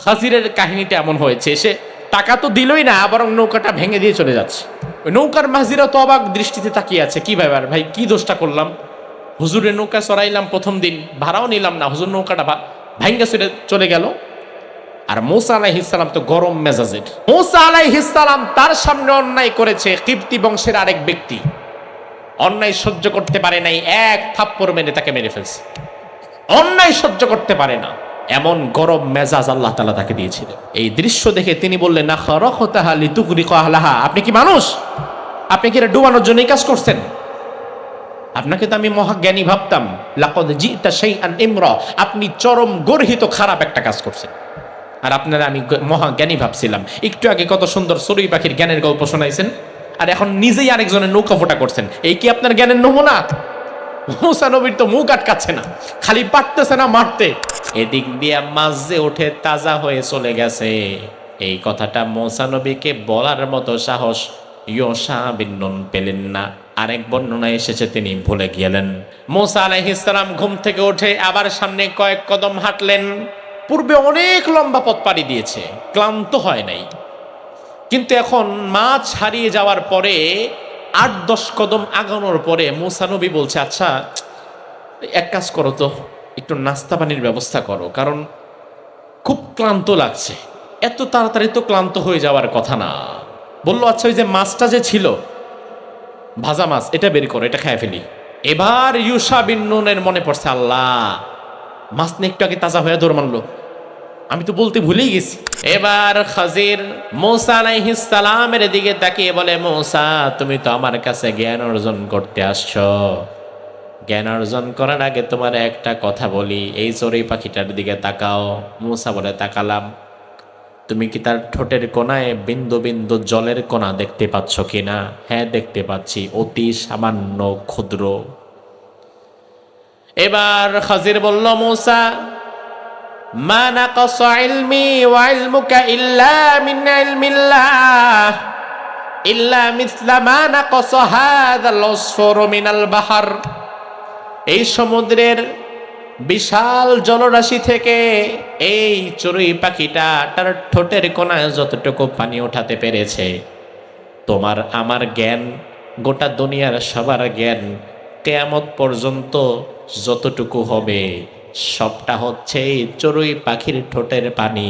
খাজিরের কাহিনীটা এমন হয়েছে, সে টাকা তো দিলই না, বরং নৌকাটা ভেঙে দিয়ে চলে যাচ্ছে। ওই নৌকার মাঝিরা তো অবাক দৃষ্টিতে তাকিয়ে আছে, কি ব্যাপার ভাই, কি দোষটা করলাম? হুজুরের নৌকা চড়াইলাম প্রথম দিন, ভাড়াও নিলাম না, হুজুর নৌকাটা ভাঙ্গা চলে গেল। আর মূসা আলাইহিস সালাম তো গরম মেজাজের। মূসা আলাইহিস সালাম তার সামনে অন্যায় করেছে, কিপ্তি বংশের আরেক ব্যক্তি অন্যায় সহ্য করতে পারে নাই, এক থাপ্পড় মেরে তাকে মেরে ফেলছে। অন্যায় সহ্য করতে পারে না, এমন গরম মেজাজ আল্লাহ তাআলা তাকে দিয়েছিলেন। এই দৃশ্য দেখে তিনি বললেন, না খরখতাহা লিতুগরিকা আহলাহা, আপনি কি মানুষ? আপনি কি এটা ডুবানোর জন্য এই কাজ করছেন? আপনাকে তো আমি মহাজ্ঞানী ভাবতাম। লাকাদ জিতা শাইআন ইমরা, আপনি চরম গর্হিত খারাপ একটা কাজ করছেন, আর আপনারা আমি মহাজ্ঞানী ভাবছিলাম। একটু আগে কত সুন্দর চড়ুই পাখির জ্ঞানের গল্প শোনাইছেন, আর এখন নিজেই আরেকজনের নৌকা ফোটা করছেন। এই কি আপনার জ্ঞানের নমুনা? মূসা নবীর তো মুখ আটকাচ্ছে না, খালি পারতেছে না মারতে। এদিক দিয়ে মাছ যে ওঠে তাজা হয়ে চলে গেছে, এই কথাটা মূসা নবীকে বলার মতো সাহস ইউশা বিন নুন পেলেন না। আরেক বর্ণনায় এসেছে তিনি ভুলে গেলেন। মূসা আলাইহিস সালাম ঘুম থেকে উঠে আবার সামনে কয়েক কদম হাঁটলেন। পূর্বে অনেক লম্বা পথ পাড়ি দিয়েছে, ক্লান্ত হয় নাই, কিন্তু এখন মাছ হারিয়ে যাওয়ার পরে ৮-১০ কদম আগানোর পরে মূসা নবী বলছে, আচ্ছা এক কাজ করো তো, একটু নাস্তা পানির ব্যবস্থা করো, কারণ খুব ক্লান্ত লাগছে। এত তাড়াতাড়ি তো ক্লান্ত হয়ে যাওয়ার কথা না। বললো, আচ্ছা ওই যে মাছটা যে ছিল ভাজা মাছ, এটা বের করো, এটা খেয়ে ফেলি। এবার ইউশা বিন নুনের মনে পড়ছে, আল্লাহ, মাছ নিয়ে একটু আগে তাজা হয়ে দৌড় মারলো, আমি তো বলতে ভুলেই গেছি। এবার খাজির মূসা আলাইহিস সালামের দিকে তাকিয়ে বলে, মূসা, তুমি তো আমার কাছে জ্ঞান অর্জন করতে আসছো, জ্ঞান অর্জন করার আগে তোমার একটা কথা বলি, এই চড়ুই পাখিটার দিকে তাকাও। মূসা বলে, তাকালাম। তুমি কি তার ঠোঁটের কোণায় বিন্দু বিন্দু জলের কোণা দেখতে পাচ্ছ কিনা? হ্যাঁ, দেখতে পাচ্ছি, অতি সামান্য ক্ষুদ্র। এবার খাজির বলল, মূসা, মা নাকাসা ইলমি ওয়া ইলমুকা ইল্লা মিন ইলমিল্লাহ ইল্লা মিসলা মা নাকাসা হাযাল উসফুরু মিনাল বাহর। এই সমুদ্রের বিশাল জলরাশি থেকে এই চড়ুই পাখিটা তার ঠোঁটের কোণায় যতটুকু পানি ওঠাতে পেরেছে, তোমার আমার জ্ঞান, গোটা দুনিয়ার সবার জ্ঞান কিয়ামত পর্যন্ত যতটুকু হবে সবটা হচ্ছে এই চড়ুই পাখির ঠোঁটের পানি,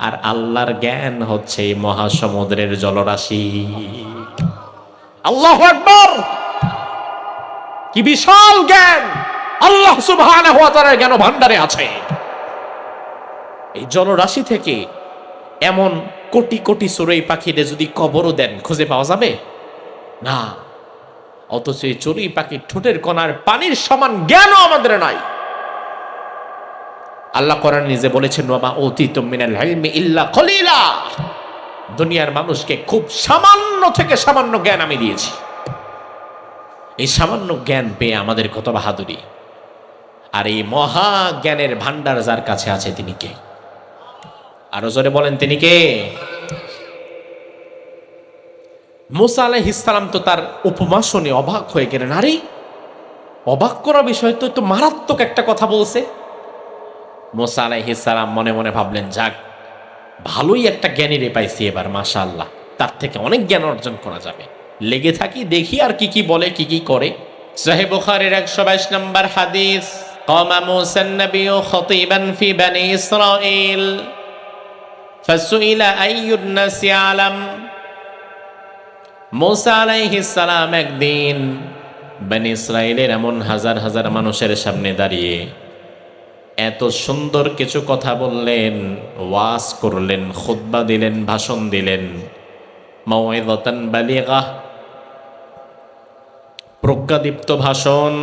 আর আল্লাহর জ্ঞান হচ্ছে এই মহাসমুদ্রের জলরাশি। আল্লাহু আকবার! কি বিশাল জ্ঞান আল্লাহ সুবহানাহু ওয়া তাআলার জ্ঞান ভান্ডারে আছে। এই জলরাশি থেকে এমন কোটি কোটি চড়ুই পাখিরে যদি কবরও দেন, খুঁজে পাওয়া যাবে না। অথচ এই চড়ুই পাখির ঠোঁটের কোণার পানির সমান জ্ঞানও আমাদের নাই। আল্লাহ কোরআন নিজে বলেছেন, ওয়া মা উতিতুম মিনাল ইলমি ইল্লা কলিলা, দুনিয়ার মানুষকে খুব সামান্য থেকে সামান্য জ্ঞান আমি দিয়েছি। এই সামান্য জ্ঞান পেয়ে আমাদের কত বাহাদুরি। আর এই মহা জ্ঞানের ভান্ডার যার কাছে আছে তিনি কে? আরো জোরে বলেন, তিনি কে? মূসা আলাইহিস সালাম তো তার উপমা শুনে অবাক হয়ে গেলেন। আরে, অবাক করা বিষয় তো মারাত্মক একটা কথা বলছে। মূসা আলাইহিস সালাম মনে মনে ভাবলেন, যাক, ভালোই একটা জ্ঞানী রে পাইছি এবার, মাশাআল্লাহ, তার থেকে অনেক জ্ঞান অর্জন করা যাবে। লেগে থাকি, দেখি আর কি কি বলে, কি কি করে। সহিহ বুখারীর 122 নম্বর হাদিস, ক্বামা মূসা নবিয়্যু খতীবান ফি বনি ইসরাঈল ফাসুইলা আইয়ুন নাসি আলাম। মূসা আলাইহিস সালাম একদিন বনি ইসরাঈলের এমন হাজার হাজার মানুষের সামনে দাঁড়িয়ে এত সুন্দর কিছু কথা বললেন, ওয়াজ করলেন, খুতবা দিলেন, ভাষণ দিলেন, মাউইযাতান বালিগাহ, প্রজ্ঞাদীপ্ত ভাষণ।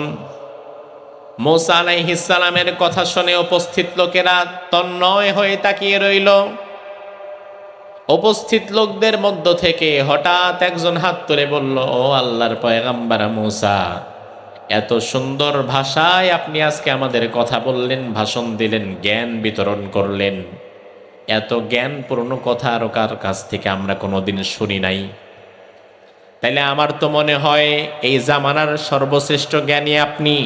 মূসা আলাইহিস সালামের কথা শুনে উপস্থিত লোকেরা তন্ময় হয়ে তাকিয়ে রইল। উপস্থিত লোকদের মধ্য থেকে হঠাৎ একজন হাত তুলে বলল, ও আল্লাহর পয়গম্বর মূসা, এত সুন্দর ভাষায় আপনি আজকে আমাদের কথা বললেন, ভাষণ দিলেন, জ্ঞান বিতরণ করলেন। এত জ্ঞানপূর্ণ কথা আরো কার কাছ থেকে আমরা কোনোদিন শুনি নাই। তাইলে আমার তো মনে হয় এই জামানার সর্বশ্রেষ্ঠ জ্ঞানী আপনি।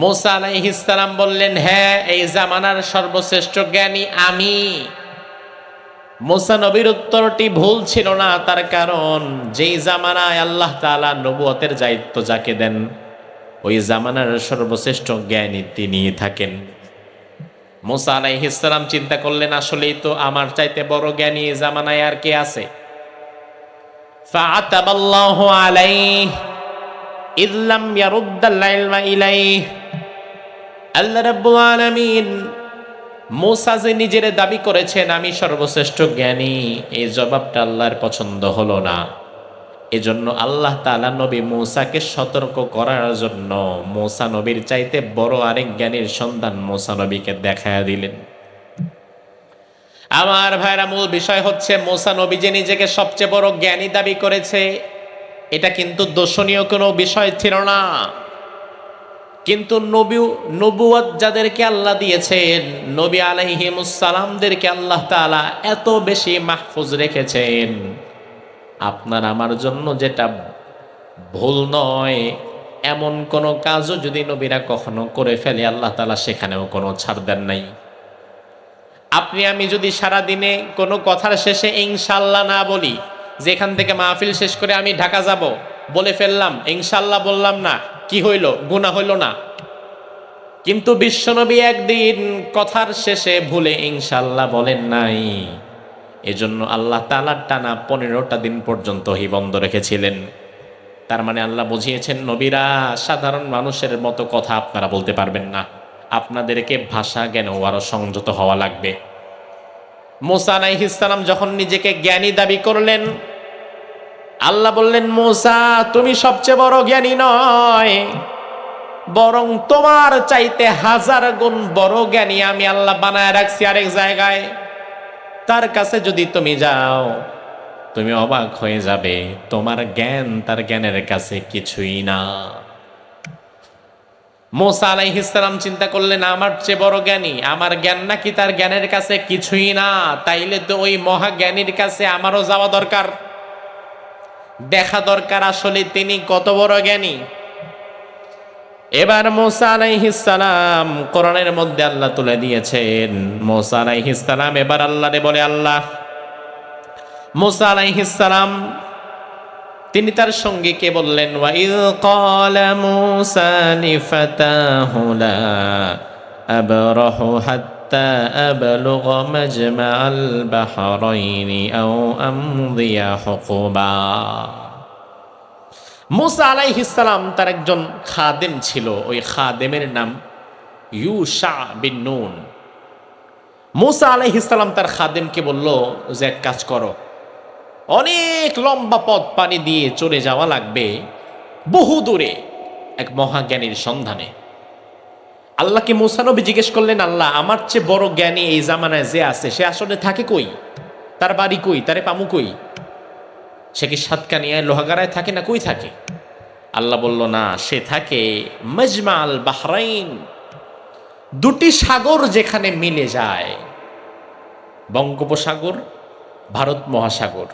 মুসা আলাইহিস সালাম বললেন, হ্যাঁ, এই জামানার সর্বশ্রেষ্ঠ জ্ঞানী আমি। মুসা নবীর উত্তরটি ভুল ছিল না, তার কারণ যেই জামানায় আল্লাহ তাআলা নবুয়তের দায়িত্ব যাকে দেন, ওই জামানার সর্বশ্রেষ্ঠ জ্ঞানী তিনি থাকেন। মুসা আলাইহিস সালাম চিন্তা করলেন, আসলেই তো আমার চাইতে বড় জ্ঞানী এই জামানায় আর কে আছে? ফাআতাবাল্লাহু আলাইহি ইল্লাম ইয়ারুদ্দাল ইলমা ইলাইহি। আল্লাহ রাব্বুল আলামিন মুসা যে নিজের দাবি করেছেন আমি সর্বশ্রেষ্ঠ জ্ঞানী, এই জবাবটা আল্লাহর পছন্দ হলো না। এজন্য আল্লাহ তাআলা নবী মুসাকে সতর্ক করার জন্য মুসা নবীর চাইতে বড় আরেক জ্ঞানীর সন্ধান মুসা নবীকে দেখায়া দিলেন। আমার ভাইরা, মূল বিষয় হচ্ছে মুসা নবী যে নিজেকে সবচেয়ে বড় জ্ঞানী দাবি করেছে, এটা কিন্তু দোষণীয় কোনো বিষয় ছিল না। কিন্তু নবুয়ত যাদেরকে আল্লাহ দিয়েছেন, নবী আলাইহিমুস সালামদেরকে আল্লাহ তাআলা এত বেশি মাহফুজ রেখেছেন, আপনার আমার জন্য যেটা ভুল নয় এমন কোনো কাজও যদি নবীরা কখনো করে ফেলে, আল্লাহ তাআলা সেখানেও কোনো ছাড় দেন নাই। আপনি আমি যদি সারা দিনে কোনো কথার শেষে ইনশাআল্লাহ না বলি, যেখান থেকে মাহফিল শেষ করে আমি ঢাকা যাব, বলে ফেললাম ইনশাআল্লাহ বললাম না, কি হইল? গুনাহ হইল না? কিন্তু বিশ্বনবী একদিন কথার শেষে ভুলে ইনশাআল্লাহ বলেন নাই, এজন্য আল্লাহ তাআলা টানা 15টা দিন পর্যন্ত ওহী বন্ধ রেখেছিলেন। তার মানে আল্লাহ বুঝিয়েছেন, নবীরা সাধারণ মানুষের মতো কথা আপনারা বলতে পারবেন না, আপনাদেরকে ভাষা জ্ঞানেও আরো সংযত হওয়া লাগবে। মুসা আলাইহিস সালাম যখন নিজেকে জ্ঞানী দাবি করলেন, আল্লাহ বললেন, মুসা তুমি সবচেয়ে বড় জ্ঞানী নয়, বরং তোমার চাইতে 1000 গুণ বড় জ্ঞানী আমি আল্লাহ বানায় রাখছি আরেক জায়গায়। তার কাছে যদি তুমি যাও, তুমি অবাক হয়ে যাবে, তোমার জ্ঞান তার জ্ঞানের কাছে কিছুই না। মুসা আলাইহিস সালাম চিন্তা করলেন, আমার চেয়ে বড় জ্ঞানী, আমার জ্ঞান নাকি তার জ্ঞানের কাছে কিছুই না? তাইলে তো ওই মহাজ্ঞানীর কাছে আমারও যাওয়া দরকার, দেখা দরকার আসলে তিনি কত বড় জ্ঞানী। এবার মুসা আলাইহিস সালাম, কোরআনের মধ্যে আল্লাহ তুলে দিয়েছেন, মুসা আলাইহিস সালাম এবার আল্লাহরে বলে, আল্লাহ, মুসা আলাইহিস সালাম তিনি তার সঙ্গীকে বললেন, ওয়াইয ক্বালা মুসা লিফাতাহু লা আবরাহু হাত্তা আবলুগা মাজমাআল বাহরাইনি আও আমদিয়া হুকুবা। মুসা আলাইহিস সালাম তার একজন খাদেম ছিল, ওই খাদেমের নাম ইউশা বিন নুন। মুসা আলাইহিস সালাম তার খাদেমকে বলল যে, এক কাজ করো, অনেক লম্বা পথ পানি দিয়ে চলে যাওয়া লাগবে বহু দূরে এক মহাজ্ঞানীর সন্ধানে। আল্লাহকে মুসা নবী জিজ্ঞেস করলেন, আল্লাহ, আমার চেয়ে বড় জ্ঞানী এই জামানায় যে আছে সে আসলে থাকে কই? তার বাড়ি কই? তারে পামু কই? সে কি সাতকানিয়ায় লোহাগাড়ায় থাকে না কই থাকে? আল্লাহ বলল, না, সে থাকে মাজমা আল বাহরাইন, দুটি সাগর যেখানে মিলে যায়, বঙ্গোপসাগর, ভারত মহাসাগর,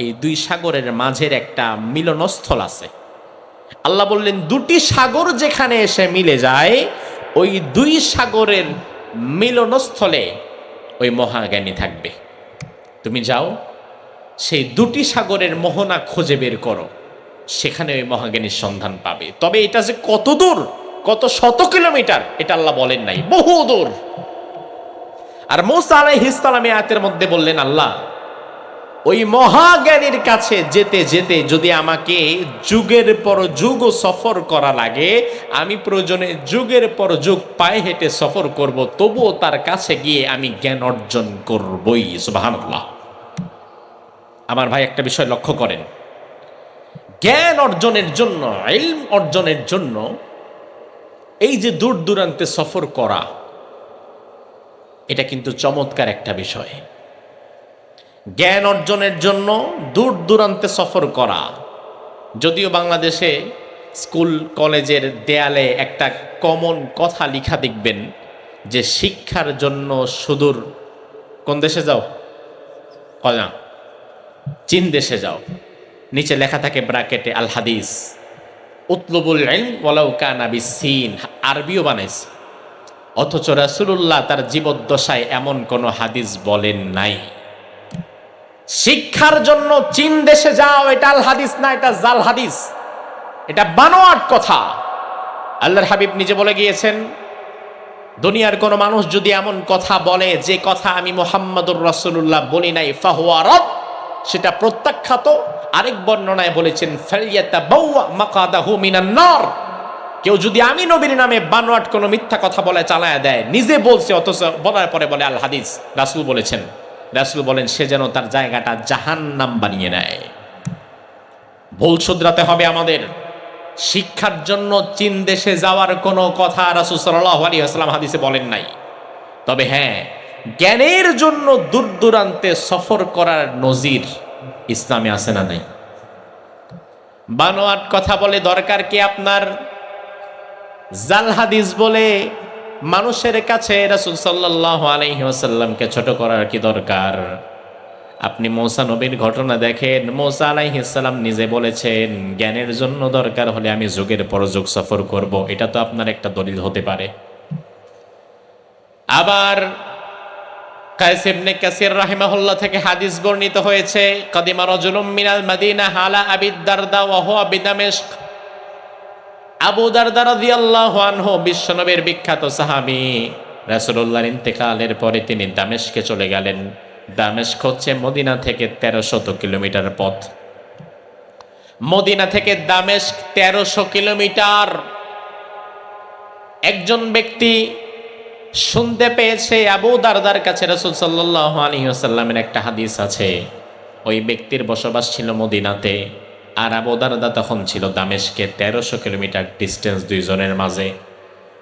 এই দুই সাগরের মাঝের একটা মিলনস্থল আছে। আল্লাহ বললেন, দুটি সাগর যেখানে এসে মিলে যায়, ওই দুই সাগরের মিলনস্থলে ওই মহাজ্ঞানী থাকবে। তুমি যাও, সেই দুটি সাগরের মোহনা খুঁজে বের করো, সেখানে ওই মহাজ্ঞানীর সন্ধান পাবে। তবে এটা যে কত দূর, কত শত কিলোমিটার, এটা আল্লাহ বলেন নাই, বহু দূর। আর মুসা আলাইহিস সালাম এই আয়াতের মধ্যে বললেন, আল্লাহ, ওই মহাজ্ঞানীর কাছে যেতে যেতে যদি আমাকে যুগের পর যুগ সফর করা লাগে, আমি প্রয়োজনে যুগের পর যুগ পায়ে হেঁটে সফর করব, তবুও তার কাছে গিয়ে আমি জ্ঞান অর্জন করবই। সুবহানাল্লাহ। আমার ভাই, একটা বিষয় লক্ষ্য করেন, জ্ঞান অর্জনের জন্য, ইলম অর্জনের জন্য এই যে দূর দূরান্তে সফর করা, এটা কিন্তু চমৎকার একটা বিষয়। জ্ঞান অর্জনের জন্য দূর দূরান্তে সফর করা, যদিও বাংলাদেশে স্কুল কলেজের দেয়ালে একটা কমন কথা লিখা দেখবেন যে শিক্ষার জন্য সুদূর কোন দেশে যাও, কয়না, চীন দেশে যাও, নিচে লেখা থাকে ব্র্যাকেটে আল হাদিস, উতলুবুল ইলম ওয়ালাউ কানা বিসসিন, আরবিও বানাইছে। অথচ রাসূলুল্লাহ তার জীবদ্দশায় এমন কোন হাদিস বলেন নাই শিক্ষার জন্য চীন দেশে যাও, এটা আল হাদিস না, এটা জাল হাদিস, এটা বানোয়াট কথা। আল্লাহর হাবিব নিজে বলে গিয়েছেন, দুনিয়ার কোন মানুষ যদি এমন কথা বলে যে কথা আমি মুহাম্মাদুর রাসূলুল্লাহ বলি নাই, ফাহুয়া রাদ, সেটা প্রত্যাখ্যাত। আরেক বর্ণনায় বলেছেন, ফালইয়াতাবাওয়া মাকাদাহু মিনান নার, কেউ যদি আমি নবীর নামে বানোয়াট কোনো মিথ্যা কথা বলে চালায়া দেয়, নিজে বলছে অথচ বলার পরে বলে আল হাদিস, রাসূল বলেছেন, রাসূল বলেন সে যেন তার জায়গাটা জাহান্নাম বানিয়ে নেয়। ভুল শুধরাতে হবে আমাদের। শিক্ষার জন্য চীন দেশে যাওয়ার কোনো কথা রাসূল সাল্লাল্লাহু আলাইহি ওয়াসাল্লাম হাদিসে বলেন নাই। তবে হ্যাঁ, জ্ঞানের জন্য দূর দূরান্তে সফর করার নজির ইসলামে আছে না নাই? বানোয়াট কথা বলে দরকার কি আপনার? জাল হাদিস বলে মানুষের কাছে রাসূল সাল্লাল্লাহু আলাইহি ওয়াসাল্লামকে ছোট করার কি দরকার? আপনি মূসা নবীর ঘটনা দেখেন, মূসা আলাইহিস সালাম নিজে বলেছেন, জ্ঞানের জন্য দরকার হলে আমি যুগের পর যুগ সফর করব। এটা তো আপনার একটা দলিল হতে পারে। আবার কায়েস ইবনে কাসির রাহিমাহুল্লাহ থেকে হাদিস বর্ণিত হয়েছে, কাদিমা রাজুলুম মিনাল মাদিনা হালা আবি দারদা ওয়া হুয়া বিদামেশক। আবু দারদা রাদিয়াল্লাহু আনহু বিশ্বনবীর বিখ্যাত সাহাবী, রাসূলুল্লাহর ইন্তেকালের পরে তিনি দামেশকে চলে গেলেন। দামেশক হচ্ছে মদিনা থেকে 1300 কিলোমিটার পথ। মদিনা থেকে দামেশক 1300 কিলোমিটার। একজন ব্যক্তি শুনতে পেয়েছে আবু দারদার কাছে রাসূল সাল্লাল্লাহু আলাইহি ওয়াসাল্লামের একটা হাদিস আছে। ওই ব্যক্তির বসবাস ছিল মদিনাতে, আর আবু দারদা তখন ছিল দামেশকে। 1300 কিলোমিটার ডিস্টেন্স দুইজনের মাঝে।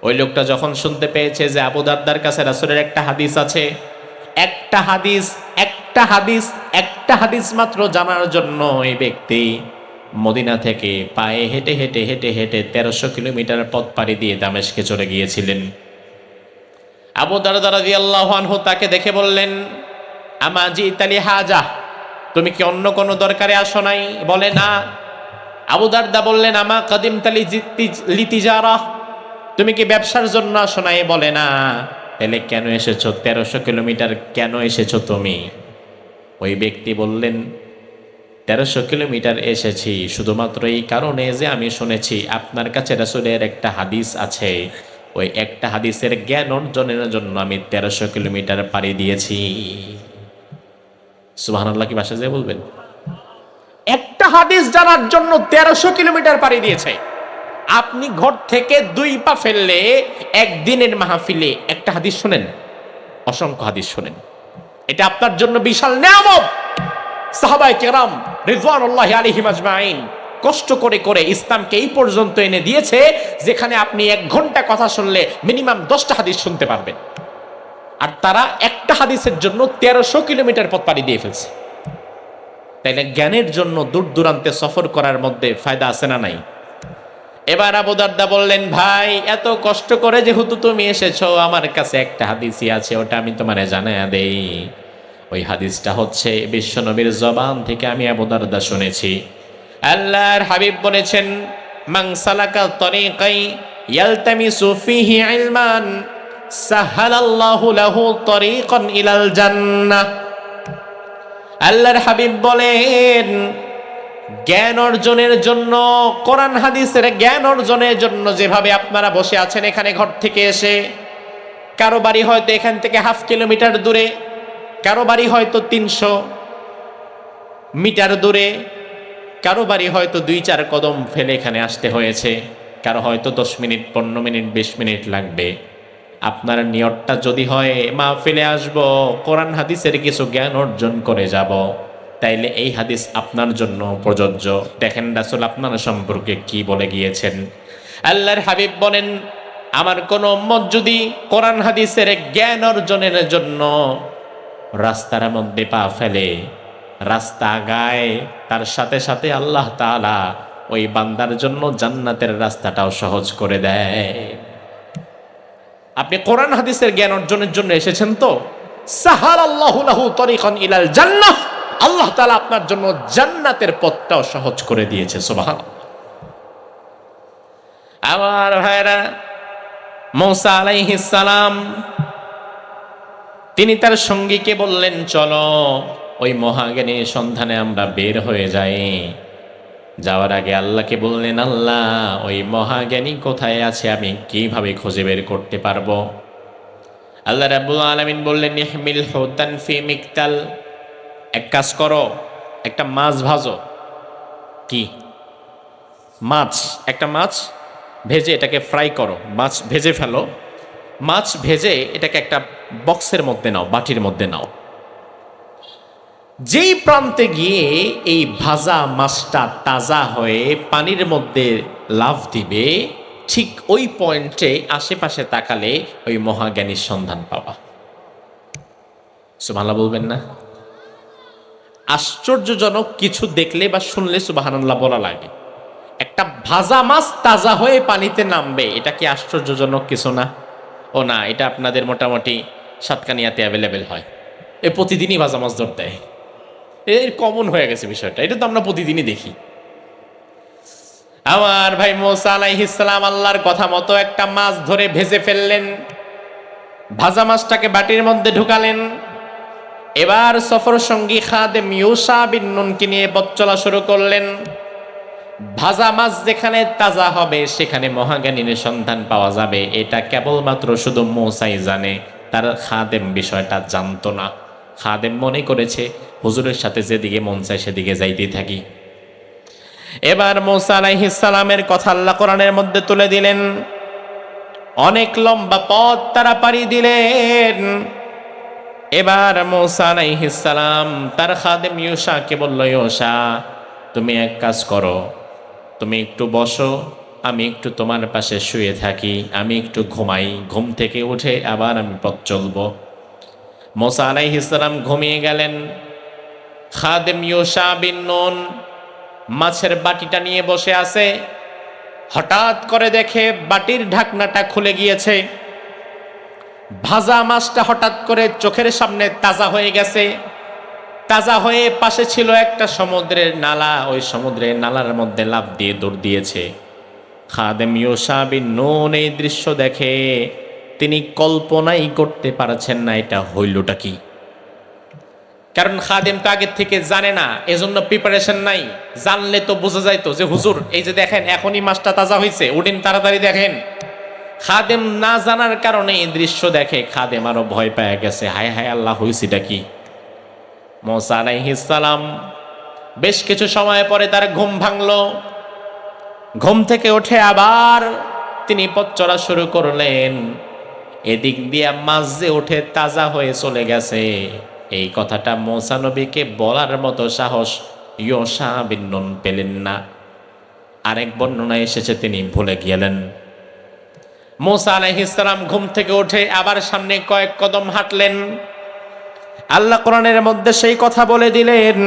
ওই লোকটা যখন শুনতে পেয়েছে যে আবু দারদার কাছে রাসূলের একটা হাদিস আছে, একটা হাদিস মাত্র জানার জন্য এই ব্যক্তি মদিনা থেকে পায়ে হেঁটে হেঁটে হেঁটে হেঁটে 1300 কিলোমিটার পথ পাড়ি দিয়ে দামেশকে চলে গিয়েছিলেন। আবু দারদা রাদিয়াল্লাহু আনহু তাকে দেখে বললেন, আমা জিতা লিহাজা, তুমি কি অন্য কোনো দরকারে আসো নাই? বলে না। আবু দারদা বললেন, আমা কাদিমতা লিতিজারা, তুমি কি ব্যবসার জন্য আসো নাই? বলে না। তাহলে কেন এসেছো? 1300 কিলোমিটার কেন এসেছো তুমি? ওই ব্যক্তি বললেন, 1300 কিলোমিটার এসেছি শুধুমাত্র এই কারণে যে আমি শুনেছি আপনার কাছে রাসূলের একটা হাদিস আছে, ওই একটা হাদিসের জ্ঞান অর্জনের জন্য আমি 1300 কিলোমিটার পাড়ি দিয়েছি। সুবহানাল্লাহ কি ভাষা দিয়ে বলবেন? একটা হাদিস জানার জন্য 1300 কিলোমিটার পাড়ি দিয়েছে। আপনি ঘর থেকে 2 পা ফেললে একদিনের মাহফিলে একটা হাদিস শুনেন, অসংখ্য হাদিস শুনেন, এটা আপনার জন্য বিশাল নিয়ামত। সাহাবায়ে কেরাম রিজওয়ানুল্লাহি আলাইহিম আজমাইন কষ্ট করে করে ইসলামকে এই পর্যন্ত এনে দিয়েছে যেখানে আপনি 1 ঘন্টা কথা শুনলে মিনিমাম 10টা হাদিস শুনতে পারবেন। আর তারা একটা হাদিসের জন্য 1300 কিলোমিটার পথ পাড়ি দিয়ে ফেলছে। তাইলে জ্ঞানের জন্য দূর দূরান্তে সফর করার মধ্যে ফায়দা আছে না নাই? এবার আবু দারদা বললেন, ভাই এত কষ্ট করে যেহেতু তুমি এসেছো, আমার কাছে একটা হাদিসই আছে, ওটা আমি তোমারে জানায়া দেই। ওই হাদিসটা হচ্ছে বিশ্বনবীর জবান থেকে আমি আবু দারদা শুনেছি। আল্লাহর হাবিব বলেছেন, মান সালাকা তরিকাই ইয়ালতামিসু ফিহি ইলমান সাহালাল্লাহু লাহু তরিকান ইলাল জান্নাহ। আল্লাহর হাবিব বলেন, জ্ঞান অর্জনের জন্য, কোরআন হাদিসের জ্ঞান অর্জনের জন্য যেভাবে আপনারা বসে আছেন এখানে ঘর থেকে এসে, কারো বাড়ি হয়তো এখান থেকে 1/2 কিলোমিটার দূরে, কারো বাড়ি হয়তো 300 মিটার দূরে, কারো বাড়ি হয়তো 2-4 কদম ফেলে এখানে আসতে হয়েছে, কারো হয়তো 10 মিনিট 15 মিনিট 20 মিনিট লাগবে। আপনার নিয়তটা যদি হয় মাহফিলে আসব, কোরআন হাদিসের কিছু জ্ঞান অর্জন করে যাব, তাইলে এই হাদিস আপনার জন্য প্রযোজ্য। দেখেন রাসূল আপনার সম্পর্কে কি বলে গিয়েছেন। আল্লাহর হাবিব বলেন, আমার কোন উম্মত যদি কোরআন হাদিসের জ্ঞান অর্জনের জন্য রাস্তার মধ্যে পা ফেলে, রাস্তা আগায়, তার সাথে সাথে আল্লাহ তাআলা ওই বান্দার জন্য জান্নাতের রাস্তাটাও সহজ করে দেয়। আপনি কোরআন হাদিসের জ্ঞান অর্জনের জন্য এসেছেন তো, সাহালাল্লাহু লাহু তরিকান ইলাল জান্নাহ, আল্লাহ তাআলা আপনার জন্য জান্নাতের পথটাও সহজ করে দিয়েছে। সুবহানাল্লাহ। আমার ভাইরা, মূসা আলাইহিস সালাম তিনি তার সঙ্গীকে বললেন, চলো ওই মহাজ্ঞানীর সন্ধানে আমরা বের হয়ে যাই। যাওয়ার আগে আল্লাহকে বললেন, আল্লাহ ওই মহাজ্ঞানী কোথায় আছে, আমি কিভাবে খুঁজে বের করতে পারবো? আল্লাহ রাব্বুল আলামিন বললেন, ইহমিল হুতান ফি মিকতাল, এক কাজ করো, একটা মাছ ভাজো। কি মাছ? একটা মাছ ভেজে এটাকে ফ্রাই করো, মাছ ভেজে ফেলো। মাছ ভেজে এটাকে একটা বক্সের মধ্যে নাও, বাটির মধ্যে নাও। যেই প্রান্তে গিয়ে এই ভাজা মাছটা তাজা হয়ে পানির মধ্যে লাফ দিবে, ঠিক ওই পয়েন্টে আশেপাশে তাকালে ওই মহাজ্ঞানীর সন্ধান পাবা। সুবহানাল্লাহ বলবেন না? আশ্চর্যজনক কিছু দেখলে বা শুনলে সুবহানাল্লাহ বলা লাগে। একটা ভাজা মাছ তাজা হয়ে পানিতে নামবে, এটা কি আশ্চর্যজনক কিছু না? ও না, এটা আপনাদের মোটামুটি সাতকানিয়াতে অ্যাভেলেবেল হয়। এ প্রতিদিনই ভাজা মাছ ধরতে হয়, এর কমন হয়ে গেছে বিষয়টা, এটা তো আমরা প্রতিদিনই দেখি। আমার ভাই মূসা আলাইহিস সালাম আল্লাহর কথা মতো একটা মাছ ধরে ভেজে ফেললেন, ভাজা মাছটাকে বাটির মধ্যে ঢুকালেন। এবার সফর সঙ্গী খাদেম ইউশা বিন নুনকে নিয়ে পথ চলা শুরু করলেন। ভাজা মাছ যেখানে তাজা হবে সেখানে মহাজ্ঞানীর সন্ধান পাওয়া যাবে, এটা কেবলমাত্র শুধু মূসাই জানে। তার খাদেম বিষয়টা জানতো না। খাদেম মনে করেছে হুজুরের সাথে যেদিকে মন চায় সেদিকে যাইতেই থাকি। এবার মূসা আলাইহিস সালামের কথা আল্লাহ কোরআনের মধ্যে তুলে দিলেন। অনেক লম্বা পথ তারা পাড়ি দিলেন। এবার মূসা আলাইহিস সালাম তার খাদেম ইউশাকে বলল, ইউশা তুমি এক কাজ করো, তুমি একটু বসো, আমি একটু তোমার পাশে শুয়ে থাকি, আমি একটু ঘুমাই, ঘুম থেকে উঠে আবার আমি পথ চলবো। মূসা আলাইহিস সালাম ঘুমিয়ে গেলেন। খাদেম ইউশা বিন নুন মাছের বাটিটা নিয়ে বসে আছে। হঠাৎ করে দেখে বাটির ঢাকনাটা খুলে গিয়েছে। ভাজা মাছটা হঠাৎ করে চোখের সামনে তাজা হয়ে গেছে। তাজা হয়ে পাশে ছিল একটা সমুদ্রের নালা, ওই সমুদ্রের নালার মধ্যে লাফ দিয়ে দৌড় দিয়েছে। খাদেম ইউশা বিন নুন এই দৃশ্য দেখে তিনি কল্পনাই করতে পারছেন না এটা হইলটা কি। কারণ খাদেম তো আগের থেকে জানে না, এজন্য প্রিপারেশন নাই। জানলে তো বোঝা যাইতো যে হুজুর এই যে দেখেন এখনই মাছটা তাজা হয়েছে, উঠেন তাড়াতাড়ি দেখেন। খাদেম না জানার কারণে এই দৃশ্য দেখে খাদেম আরো ভয় পেয়ে গেছে, হায় হায় আল্লাহ হইছেটা কি। মূসা আলাইহিস সালাম বেশ কিছু সময় পরে তার ঘুম ভাঙলো। ঘুম থেকে উঠে আবার তিনি পথ চলা শুরু করলেন। এদিক দিয়ে মাছ যে উঠে তাজা হয়ে চলে গেছে, এই কথাটা মূসা নবীকে বলার মতো সাহস ইউশা বিন নুন পেলেন না। আরেক বর্ণনায় এসেছে তিনি ভুলে গেলেন। মূসা আলাইহিস সালাম ঘুম থেকে উঠে আবার সামনে কয়েক কদম হাঁটলেন। আল্লাহ কোরআনের মধ্যে সেই কথা বলে দিলেন,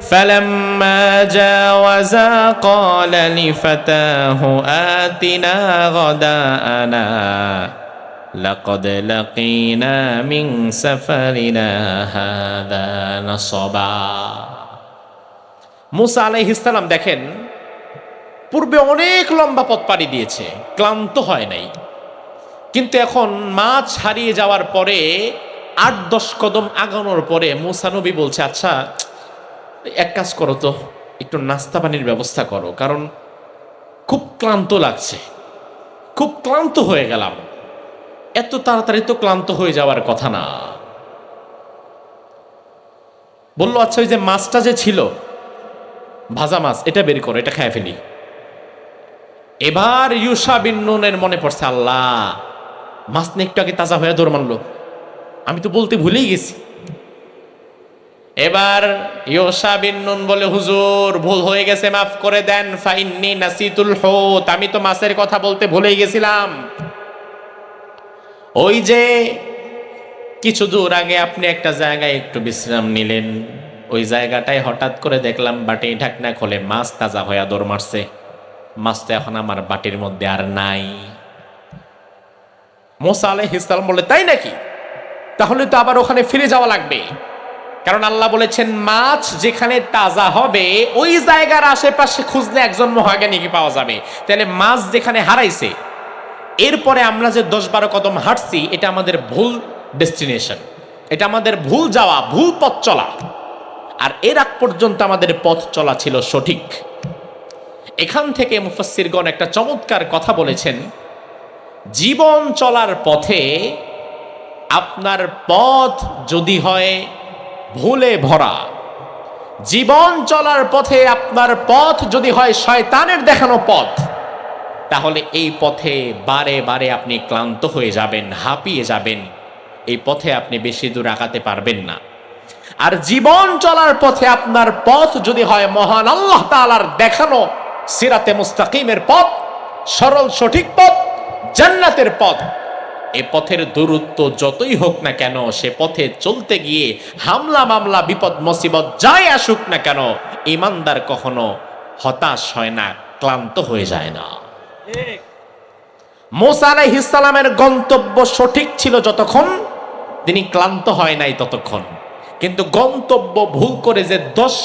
ফালাম্মা জাওয়াজা ক্বালা লিফাতাহু আতিনা গাদাআনা লাকাদ লাকিনা মিন সাফারিনা হাযা নাসাবা। মূসা আলাইহিস সালাম দেখেন পূর্বে অনেক লম্বা পথ পাড়ি দিয়েছে, ক্লান্ত হয় নাই, কিন্তু এখন মাছ হারিয়ে যাওয়ার পরে ৮-১০ কদম আগানোর পরে মূসা নবী বলছে, আচ্ছা এক কাজ করো তো, একটু নাস্তা পানির ব্যবস্থা করো, কারণ খুব ক্লান্ত লাগছে, খুব ক্লান্ত হয়ে গেলাম। এত তাড়াতাড়ি তো ক্লান্ত হয়ে যাওয়ার কথা না। বললো আচ্ছা ওই যে মাছটা যে ছিল ভাজা মাছ, এটা বের করো, এটা খেয়ে ফেলি। এবার ইউশা বিন নুনের মনে পড়ছে, আল্লাহ মাছ নিয়ে একটু আগে তাজা হয়ে দৌড় মারলো, আমি তো বলতে ভুলেই গেছি। এবার ইউশা বিন নুন বলে, হুজুর ভুল হয়ে গেছে, মাফ করে দেন, ফাইন্নি নাসিতুল হুত, আমি তো মাছের কথা বলতে ভুলেই গেছিলাম। ওই যে কিছু দূর আগে আপনি একটা জায়গায় একটু বিশ্রাম নিলেন, ওই জায়গাটায় হঠাৎ করে দেখলাম বাটি ঢাকনা খুলে মাছ তাজা হয়ে দৌড় মারছে। মাছ তো এখন আমার বাটির মধ্যে আর নাই। মূসা আলাইহিস সালাম বলে, তাই নাকি? তাহলে তো আবার ওখানে ফিরে যাওয়া লাগবে। কারণ আল্লাহ বলেছেন মাছ যেখানে তাজা হবে ওই জায়গার আশেপাশে খুঁজলে একজন মহাজ্ঞানীকে পাওয়া যাবে। তাহলে মাছ যেখানে হারাইছে, এরপরে আমরা যে 10-12 কদম হাঁটছি এটা আমাদের ভুল ডেস্টিনেশন, এটা আমাদের ভুল যাওয়া, ভুল পথ চলা। আর এর আগ পর্যন্ত আমাদের পথ চলা ছিল সঠিক। এখান থেকে মুফাসসিরগণ একটা চমৎকার কথা বলেছেন, জীবন চলার পথে আপনার পথ যদি হয় ভুলে ভরা, জীবন চলার পথে আপনার পথ যদি হয় শয়তানের দেখানো পথ, তাহলে এই পথে বারে বারে আপনি ক্লান্ত হয়ে যাবেন, হাঁপিয়ে যাবেন, এই পথে আপনি বেশি দূর আগাতে পারবেন না। আর জীবন চলার পথে আপনার পথ যদি হয় মহান আল্লাহ তাআলার দেখানো সিরাতে মুস্তাকিমের পথ, সরল সঠিক পথ, জান্নাতের পথ, এ পথের দূরত্ব যতই হোক না কেন, সে পথে চলতে গিয়ে হামলা মামলা বিপদ মুসিবত যাই আসুক না কেন, ঈমানদার কখনো হতাশ হয় না, ক্লান্ত হয়ে যায় না। মূসা আলাইহিস সালামের গন্তব্য সঠিক ছিল যতক্ষণ, তিনি ক্লান্ত হয় নাই ততক্ষণ। কিন্তু গন্তব্য ভুল করে যে 10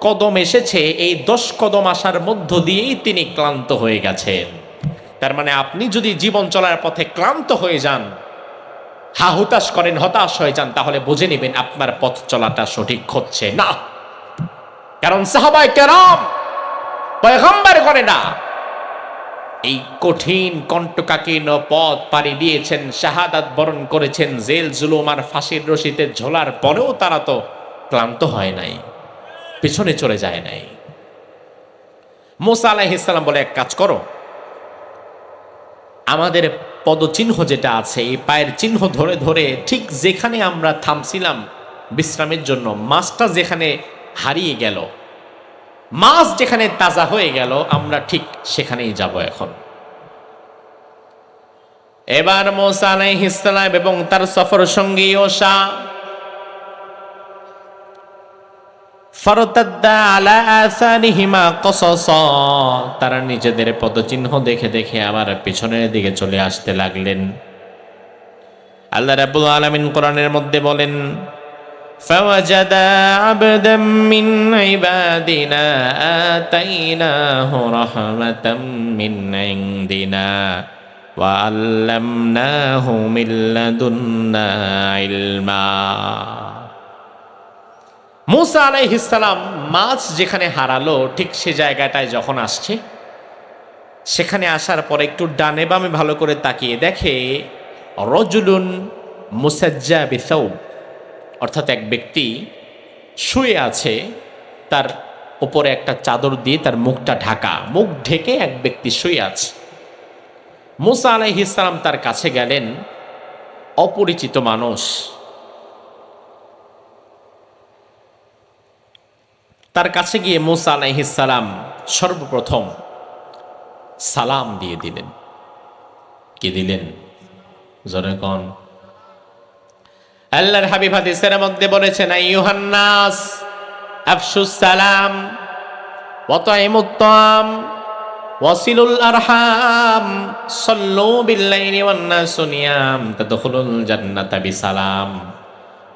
কদম এসেছে, এই 10 কদম আসার মধ্য দিয়েই তিনি ক্লান্ত হয়ে গেছেন। তার মানে আপনি যদি জীবন চলার পথে ক্লান্ত হয়ে যান, হুতাশ করেন, হতাশ হয়ে যান, তাহলে বুঝে নেবেন আপনার পথ চলাটা সঠিক হচ্ছে না। কারণ সাহাবায়ে কেরাম পয়গম্বর করে না, এই কঠিন কণ্টকাকীর্ণ পথ পাড়ি দিয়েছেন, শাহাদাত বরণ করেছেন, জেল জুলুম আর ফাঁসির রশিতে ঝোলার পরেও তারা তো ক্লান্ত হয় নাই, পিছনে চলে যায় নাই। মূসা আলাইহিস সালাম বলে, এক কাজ করো, আমাদের পদচিহ্ন যেটা আছে, এই পায়ের চিহ্ন ধরে ধরে ঠিক যেখানে আমরা থামছিলাম বিশ্রামের জন্য, মাছটা যেখানে হারিয়ে গেল, মাছ যেখানে তাজা হয়ে গেল, আমরা ঠিক সেখানেই যাব এখন। এবার মূসা আলাইহিস সালাম এবং তার সফর সঙ্গী ওশা ফারতাদ্দা আলা আসানিহিমা কসাসা, তারা নিজেদের পদচিহ্ন দেখে দেখে আবার পিছনের দিকে চলে আসতে লাগলেন। আল্লাহ রাব্বুল আলামিন কোরআনের মধ্যে বলেন, ফাওয়াজাদা আবদাম মিন ইবাদিনা আতাইনাহু রাহমাতাম মিন ইনদিনা ওয়া আল্লামনাহু মিন লাদুন্না ইলমা। মূসা আলাইহিস সালাম মাছ যেখানে হারালো ঠিক সে জায়গাটায় যখন আসছে, সেখানে আসার পর একটু ডানে বামে ভালো করে তাকিয়ে দেখে রজুলুন মুসাজ্জা বিসাউব, অর্থাৎ এক ব্যক্তি শুয়ে আছে, তার উপরে একটা চাদর দিয়ে তার মুখটা ঢাকা, মুখ ঢেকে এক ব্যক্তি শুয়ে আছে। মূসা আলাইহিস সালাম তার কাছে গেলেন, অপরিচিত মানুষ। তার কাছে গিয়ে মূসা আলাইহিস সালাম সর্বপ্রথম সালাম দিয়ে দিলেন। কি দিলেন? জোরে কোন? আল্লাহর হাবিব হাদিসের মধ্যে বলেছেন, আইয়ুহান নাস আফশুস সালাম ওয়া তাইমুত তাআম ওয়াসিলুল আরহাম সাল্লু বিল্লাইলি ওয়ান নাসু নিয়াম তাদখুলুল জান্নাতা বিসালাম।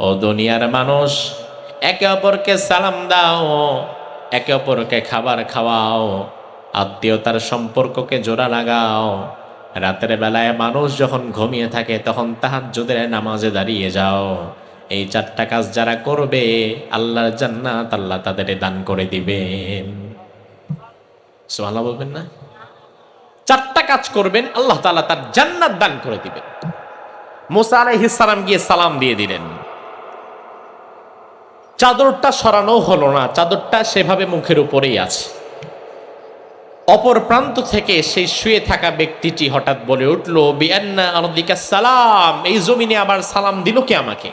ও দুনিয়ার মানুষ, একে অপরকে সালাম দাও, একে অপরকে খাবার খাওয়াও, আত্মীয়তার সম্পর্ককে জোড়া লাগাও। রাতের বেলায় মানুষ যখন ঘুমিয়ে থাকে তখন তাহাজ্জুদের নামাজে দাঁড়িয়ে যাও। এই 4টা কাজ যারা করবে, আল্লাহর জান্নাত আল্লাহ তাদের দান করে দিবেন। সুবহানাল্লাহ বলবেন না? 4টা কাজ করবেন, আল্লাহ তাআলা তার জান্নাত দান করে দিবেন। মূসা আলাইহিস সালাম গিয়ে সালাম দিয়ে দিলেন। চাদরটা সরানো হলো না, চাদরটা সেভাবে মুখের উপরেই আছে। অপর প্রান্ত থেকে সেই শুয়ে থাকা ব্যক্তিটি হঠাৎ বলে উঠল, বিআন্না আরদিকা সালাম, এই জমিনে আবার সালাম দিল কে আমাকে?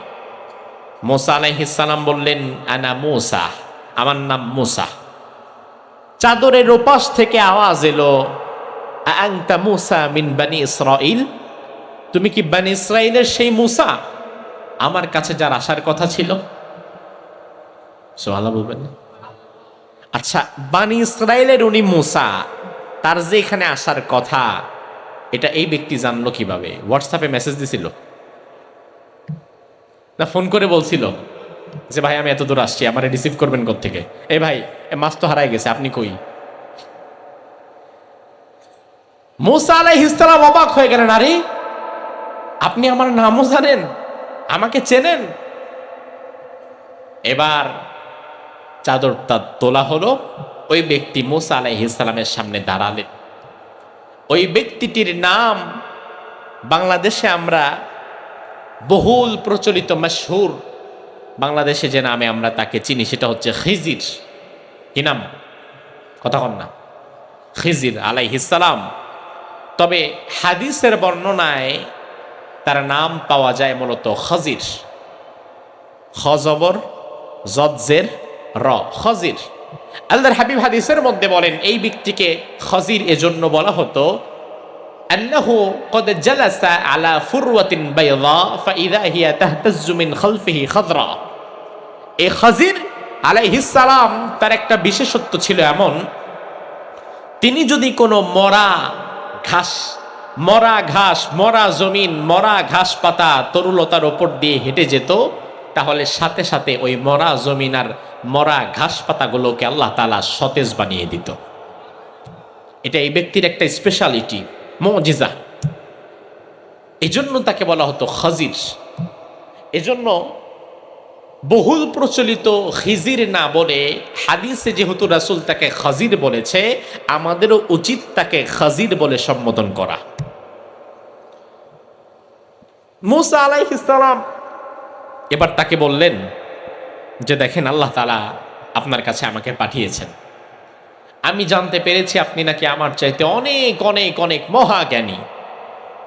মূসা আলাইহিস সালাম বললেন, আনা মূসা, আমার নাম মূসা। চাদরের ওপাশ থেকে আওয়াজ এলো, আনতা মূসা মিন বানি ইসরাইল, তুমি কি বানি ইসরাইলের সেই মূসা আমার কাছে যার আসার কথা ছিল? সুবহানাল্লাহ বলবেন না? আচ্ছা, বানি ইসরাইলের উনি মূসা, তার যে এখানে আসার কথা, এটা এই ব্যক্তি জানলো কিভাবে? হোয়াটসঅ্যাপে মেসেজ দিছিল না ফোন করে বলছিল? যে ভাই আমি এত দূর আসছি, আমার রিসিভ করবেন কোত্থেকে? এই ভাই এ মাছ তো হারাই গেছে, আপনি কই? মূসা আলাইহিস সালাম অবাক হয়ে গেলেন, আরে আপনি আমার নামও জানেন, আমাকে চেনেন? এবার চাদরটা তোলা হলো, ওই ব্যক্তি মূসা আলাইহিস সালামের সামনে দাঁড়ালেন। ওই ব্যক্তিটির নাম বাংলাদেশে আমরা বহুল প্রচলিত মশহুর, বাংলাদেশে যে নামে আমরা তাকে চিনি সেটা হচ্ছে খিজির। কি নাম? কথা কন না। খিজির আলাইহিস সালাম। তবে হাদিসের বর্ণনায় তার নাম পাওয়া যায় মূলত খজির। খজবর জজের র, খজির। আল্লাহর হাবিব হাদিসের মধ্যে বলেন এই ব্যক্তিকে খজির এজন্য বলা হতো, আন্নাহু কদ জালাসা আলা ফুরওয়াতিন বাইদা ফাইদা হিয়া তাহতাজ্জু মিন খালফিহি খাদরা। এই খজির আলাইহিস সালাম তার একটা বিশেষত্ব ছিল এমন, তিনি যদি কোনো মরা ঘাস, মরা জমিন, মরা ঘাস পাতা তরুলতার ওপর দিয়ে হেঁটে যেত, তাহলে সাথে সাথে ওই মরা জমিন আর মরা ঘাস পাতাগুলোকে আল্লাহ তাআলা সতেজ বানিয়ে দিত। এটা এই ব্যক্তির একটা স্পেশালিটি, মুজিজা। এজন্য তাকে বলা হতো খজির। এজন্য বহুল প্রচলিত খিজির না বলে হাদিসে যেহেতু রাসূল তাকে খজির বলেছে, আমাদেরও উচিত তাকে খজির বলে সম্বোধন করা। মূসা আলাইহিস সালাম এবার তাকে বললেন যে দেখেন, আল্লাহ তাআলা আপনার কাছে আমাকে পাঠিয়েছেন। আমি জানতে পেরেছি আপনি নাকি আমার চাইতে অনেক অনেক অনেক মহাজ্ঞানী।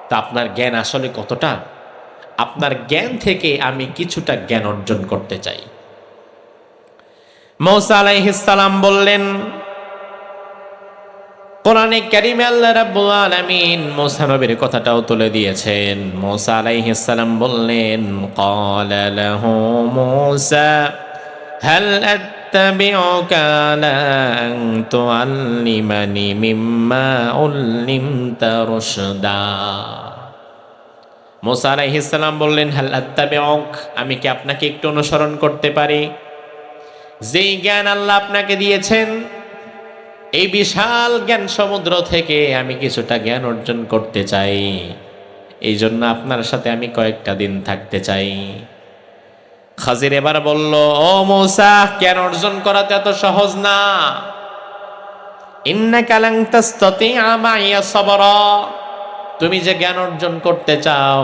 তা আপনার জ্ঞান আসলে কতটা? আপনার জ্ঞান থেকে আমি কিছুটা জ্ঞান অর্জন করতে চাই। মূসা আলাইহিস সালাম বললেন, কোরআনে কারিমে আল্লাহ রাব্বুল আলামিন মূসা নবীর কথাটাও তুলে দিয়েছেন। মূসা আলাইহিস সালাম বললেন, ক্বালা লাহু মূসা হাল আত্তাবিউকা আলা আন তুআল্লিমানি মিম্মা উল্লিমতা রুশদা। মূসা আলাইহিস সালাম বললেন, হাল আত্তাবিউক, আমি কি আপনাকে একটু অনুসরণ করতে পারি? যেই জ্ঞান আল্লাহ আপনাকে দিয়েছেন, এই বিশাল জ্ঞান সমুদ্র থেকে আমি কিছুটা জ্ঞান অর্জন করতে চাই। এই জন্য আপনার সাথে আমি কয়েকটা দিন থাকতে চাই। খাজির এবার বলল, ও মূসা, জ্ঞান অর্জন করা তো এত সহজ না। ইন্নাকা লান তাসতাতিআ মাইয়া সাবরা। তুমি যে জ্ঞান অর্জন করতে চাও,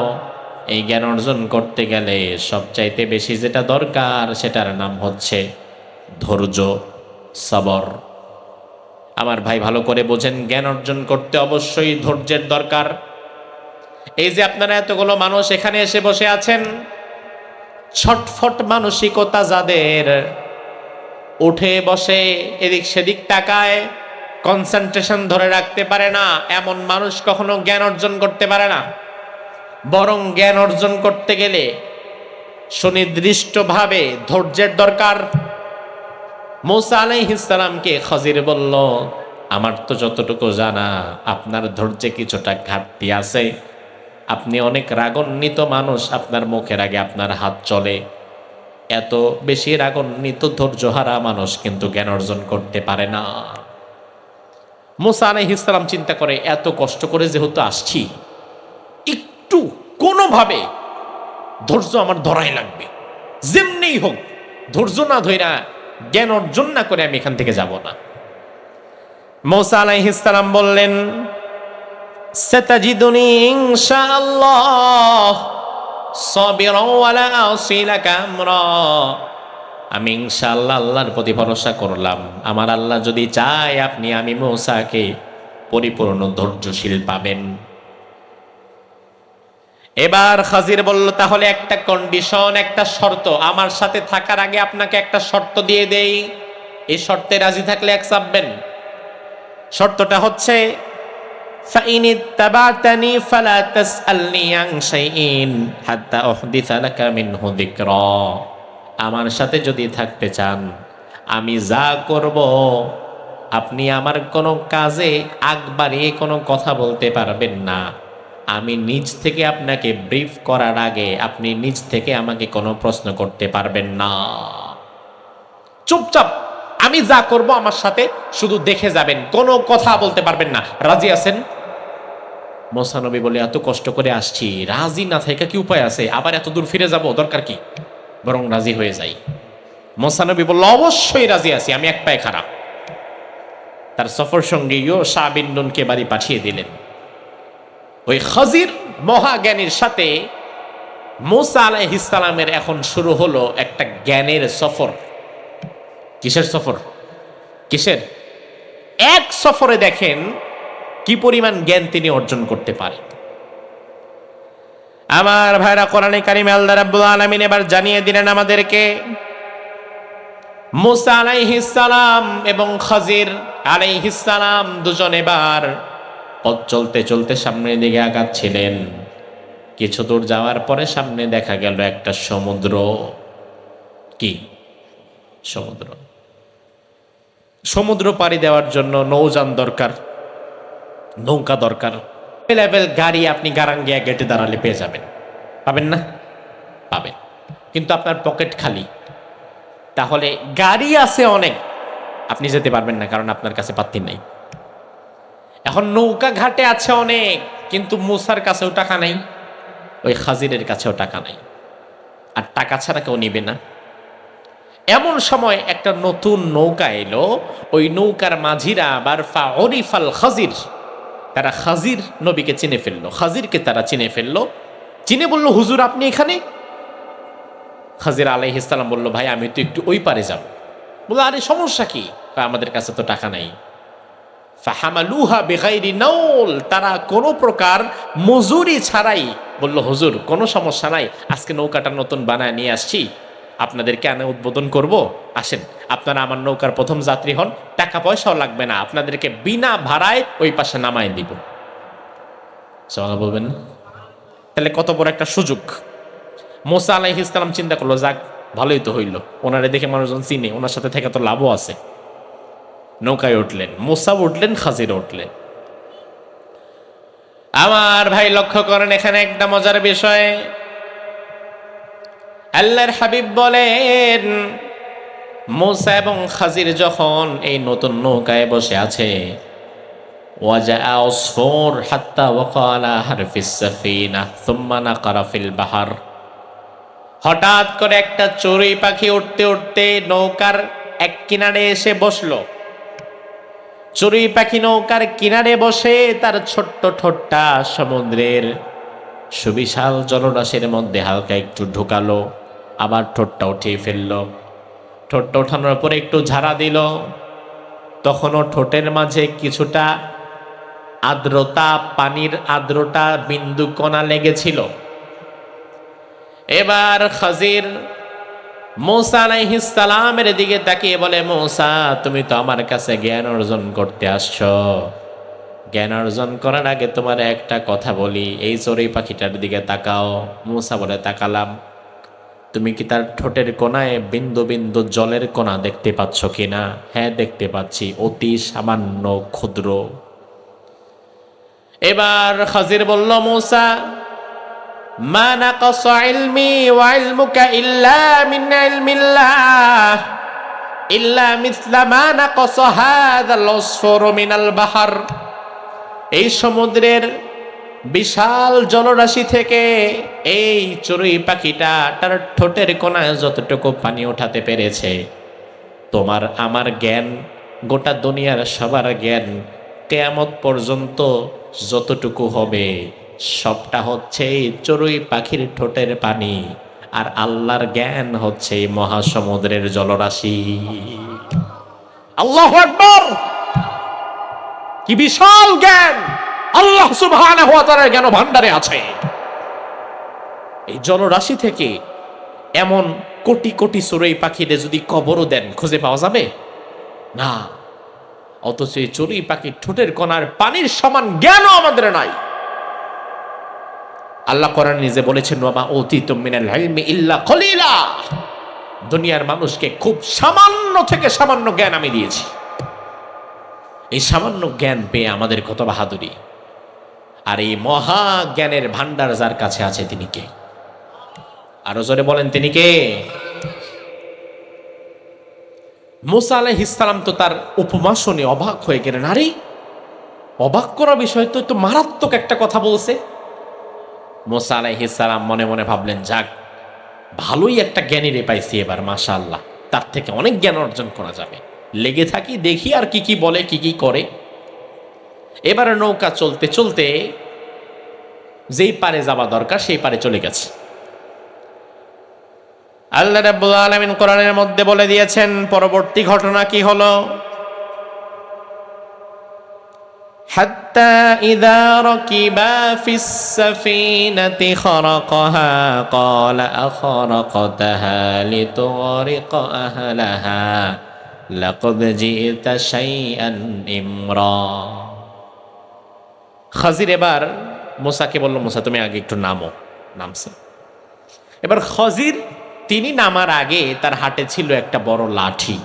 এই জ্ঞান অর্জন করতে গেলে সবচাইতে বেশি যেটা দরকার সেটার নাম হচ্ছে ধৈর্য, সবর। আমার ভাই ভালো করে বোঝেন, জ্ঞান অর্জন করতে অবশ্যই ধৈর্যের দরকার। এই যে আপনারা এতগুলো মানুষ এখানে এসে বসে আছেন, ছটফট মানসিকতা যাদের, উঠে বসে এদিক সেদিক তাকায়, কনসেন্ট্রেশন ধরে রাখতে পারে না, এমন মানুষ কখনো জ্ঞান অর্জন করতে পারে না। বরং জ্ঞান অর্জন করতে গেলে সুনির্দিষ্টভাবে ধৈর্যের দরকার। মূসা আলাইহিস সালামকে খজির বলল, আমার তো যতটুকু জানা আপনার ধৈর্যে কিছুটা ঘাটতি আছে। আপনি অনেক রাগান্বিত মানুষ, আপনার মুখের আগে আপনার হাত চলে। এত বেশি রাগান্বিত ধৈর্যহারা মানুষ কিন্তু জ্ঞান অর্জন করতে পারে না। মূসা আলাইহিস সালাম চিন্তা করে, এত কষ্ট করে যেহেতু আসছি, একটু কোনোভাবে ধৈর্য আমার ধরাই লাগবে, যেমনিই হোক ধৈর্য না ধইরা জ্ঞান অর্জন না করে আমি এখান থেকে যাব না। মূসা আলাইহিস সালাম বললেন, সাতাজিদুনি ইনশাআল্লাহ সাবিরান ওয়ালা আসি লাকা আমরা। আমি ইনশাআল্লাহ আল্লাহর প্রতি ভরসা করলাম, আমার আল্লাহ যদি চায় আমি মূসাকে পরিপূর্ণ ধৈর্যশীল পাবেন। এবার খাজির বলল, তাহলে একটা কন্ডিশন, একটা শর্ত, আমার সাথে থাকার আগে আপনাকে একটা শর্ত দিয়ে দেই, এই শর্তে রাজি থাকলে একসাববেন। শর্তটা হচ্ছে, ফাইন ইত্তাবাতানি ফালা তাসআলনি আন শাইইন হাত্তা উহদিসা লাকা মিনহু যিকরা। আমার সাথে যদি থাকতে চান, আমি যা করব আপনি আমার কোনো কাজে আগ বাড়িয়ে কোনো কথা বলতে পারবেন না। আমি নিজ থেকে আপনাকে ব্রিফ করার আগে আপনি নিজ থেকে আমাকে কোনো প্রশ্ন করতে পারবেন না। চুপচাপ আমি যা করব আমার সাথে শুধু দেখে যাবেন, কোনো কথা বলতে পারবেন না। রাজি আছেন? মুসা নবী বলে, এত কষ্ট করে আসছি, রাজি না থেকে কি উপায় আছে? আবার এত দূর ফিরে যাব, দরকার কি? বরং রাজি হয়ে যাই। মুসা নবী বলল, অবশ্যই রাজি আছি, আমি এক পায়ে খারাপ। তার সফর সঙ্গী ইউশা বিন নুনকে বাড়ি পাঠিয়ে দিলেন। ওই খাজির মহাজ্ঞানীর সাথে মুসা আলাইহিস সালামের এখন শুরু হলো একটা জ্ঞানের সফর। কিসের সফর? কিসের? এক সফরে দেখেন কি পরিমাণ জ্ঞান তিনি অর্জন করতে পারেন। আমার ভাইরা, কোরআনে কারিমে আল্লাহ রাব্বুল আলামিন এবার জানিয়ে দিলেন আমাদেরকে, মুসা আলাইহিস সালাম এবং খাজির আলাইহিস সালাম দুজন এবার পথ চলতে চলতে সামনের দিকে আগাচ্ছিলেন। কিছু দূর যাওয়ার পরে সামনে দেখা গেল একটা সমুদ্র। কি সমুদ্র? সমুদ্র পাড়ি দেওয়ার জন্য নৌযান দরকার, নৌকা দরকার। অ্যাভেলেবেল গাড়ি আপনি গারাঙ্গিয়া গেটে দাঁড়ালে পেয়ে যাবেন, পাবেন না? পাবেন, কিন্তু আপনার পকেট খালি। তাহলে গাড়ি আছে অনেক, আপনি যেতে পারবেন না, কারণ আপনার কাছে পাত্তি নাই। এখন নৌকা ঘাটে আছে অনেক, কিন্তু মুসার কাছেও টাকা নাই, ওই খাজিরের কাছেও টাকা নাই, আর টাকা ছাড়া কেউ নিবে না। এমন সময় একটা নতুন নৌকা এলো। ওই নৌকার মাঝিরা আবার ফাউরিফাল খাজির, তারা খাজির নবীকে চিনে ফেললো, খাজিরকে তারা চিনে ফেললো। চিনে বলল, হুজুর আপনি এখানে? খাজির আলাইহিস সালাম বলল, ভাই আমি তো একটু ওই পারে যাব। বলল, আরে সমস্যা কি? আমাদের কাছে তো টাকা নাই। ফাহামালুহা বিগাইরি নাউল, তারা কোনো প্রকার মজুরি ছাড়াই বলল, হুজুর কোনো সমস্যা নাই, আজকে নৌকাটা নতুন বানায় নিয়ে আসছি, আপনাদেরকে আনে উদ্বোধন করব, আসেন আপনারা আমার নৌকার প্রথম যাত্রী হন, টাকা পয়সাও লাগবে না, আপনাদেরকে বিনা ভাড়ায় ওই পাশে নামায় দিব। সুবহানাল্লাহ বলবেন না? তাহলে কত বড় একটা সুযোগ। মুসা আলাইহিস সালাম চিন্তা করলো, যাক ভালোই তো হইল, ওনারে দেখে মানুষজন চিনে, ওনার সাথে থেকে তো লাভও আছে। নৌকায় উঠলেন, মুসা উঠলেন, খাজির উঠলেন। আমার ভাই লক্ষ্য করেন এখানে একটা মজার বিষয়। আল্লাহর হাবিব বলেন, মুসা এবং খাজির যখন এই নতুন নৌকায় বসে আছে, ওয়াজাআ উসফুর হাত্তা ওয়াকা আলা হারফিস সাফিনাহ সুম্মা নাকারা ফিল বাহর, হঠাৎ করে একটা চড়ুই পাখি উঠতে উঠতে নৌকার এক কিনারে এসে বসলো। চড়ুই পাখি নৌকার কিনারে বসে তার ছোট্ট ঠোঁটটা সমুদ্রের সুবিশাল জলরাশির মধ্যে হালকা একটু ঢুকালো, আবার ঠোঁটটা উঠিয়ে ফেললো। ঠোঁটটা ওঠানোর পরে একটু ঝাড়া দিল, তখনও ঠোঁটের মাঝে কিছুটা আর্দ্রতা, পানির আর্দ্রতা বিন্দু কণা লেগেছিল। এবার খাজির মুসা আলাইহিস সালামের দিকে তাকিয়ে বলে, মুসা তুমি তো আমার কাছে জ্ঞান অর্জন করতে আসছো, জ্ঞান অর্জন করার আগে তোমার একটা কথা বলি, এই চড়ুই পাখিটার দিকে তাকাও। মুসা বলে, তাকালাম। তুমি কি তার ঠোঁটের কোণায় বিন্দু বিন্দু জলের কণা দেখতে পাচ্ছ কিনা? হ্যাঁ দেখতে পাচ্ছি, অতি সামান্য ক্ষুদ্র। এবার খাজির বলল, মুসা মা নাকাসা ইলমি ওয়া ইলমুকা ইল্লা মিন ইলমিল্লাহ ইল্লা মিসলা মা নাকাসা হাযাল উসফুরু মিনাল বাহর, এই সমুদ্রের বিশাল জলরাশি থেকে এই চড়ুই পাখিটা তার ঠোঁটের কোণায় যতটুকু পানি ওঠাতে পেরেছে, তোমার আমার জ্ঞান, গোটা দুনিয়ার সবার জ্ঞান কিয়ামত পর্যন্ত যতটুকু হবে সবটা হচ্ছে এই চড়ুই পাখির ঠোঁটের পানি, আর আল্লাহর জ্ঞান হচ্ছে এই মহাসমুদ্রের জলরাশি। আল্লাহু আকবার! কি বিশাল জ্ঞান আল্লাহ সুবহানাহু ওয়া তাআলার জ্ঞান ভান্ডারে আছে। এই জলরাশি থেকে এমন কোটি কোটি চড়ুই পাখিদের যদি কবরও দেন, খুঁজে পাওয়া যাবে না। অথচ এই চড়ুই পাখির ঠোঁটের কণার পানির সমান জ্ঞানও আমাদের নাই। আল্লাহ কোরআন নিজে বলেছেন, ওয়া মা উতিতুম মিনাল ইলমি ইল্লা কলিলা, দুনিয়ার মানুষকে খুব সামান্য থেকে সামান্য জ্ঞান আমি দিয়েছি। এই সামান্য জ্ঞান পেয়ে আমাদের কত বাহাদুরি। আর এই মহা জ্ঞানের ভান্ডার যার কাছে আছে তিনি কে? আরো জোরে বলেন তিনি কে? মুসা আলাইহিস সালাম তো তার উপমা শুনে অবাক হয়ে গেলেন। আরে অবাক করা বিষয় তো, মারাত্মক একটা কথা বলছে। মুসা আলাইহিস সালাম মনে মনে ভাবলেন, যাক ভালোই একটা জ্ঞানীরে পাইছি এবার, মাশাআল্লাহ, তার থেকে অনেক জ্ঞান অর্জন করা যাবে। লেগে থাকি, দেখি আর কি কি বলে, কি কি করে। এবারে নৌকা চলতে চলতে যেই পারে যাওয়া দরকার সেই পারে চলে গেছে। আল্লাহ রাব্বুল আলামিন কোরআনের মধ্যে বলে দিয়েছেন পরবর্তী ঘটনা কি হলো। হাত্তা ইযা রাকিবা ফিস সাফিনাতি খারাকাহা ক্বালা আখারাকতাহা লিতুগরিকা আহলাহা লাকাদ জি'তা শাইআন ইমরা। খাজির এবার মুসাকে বলল, মুসা তুমি আগে একটু নামো। নামছে। এবার খাজির তিনি নামার আগে তার হাতে ছিল একটা বড় লাঠি।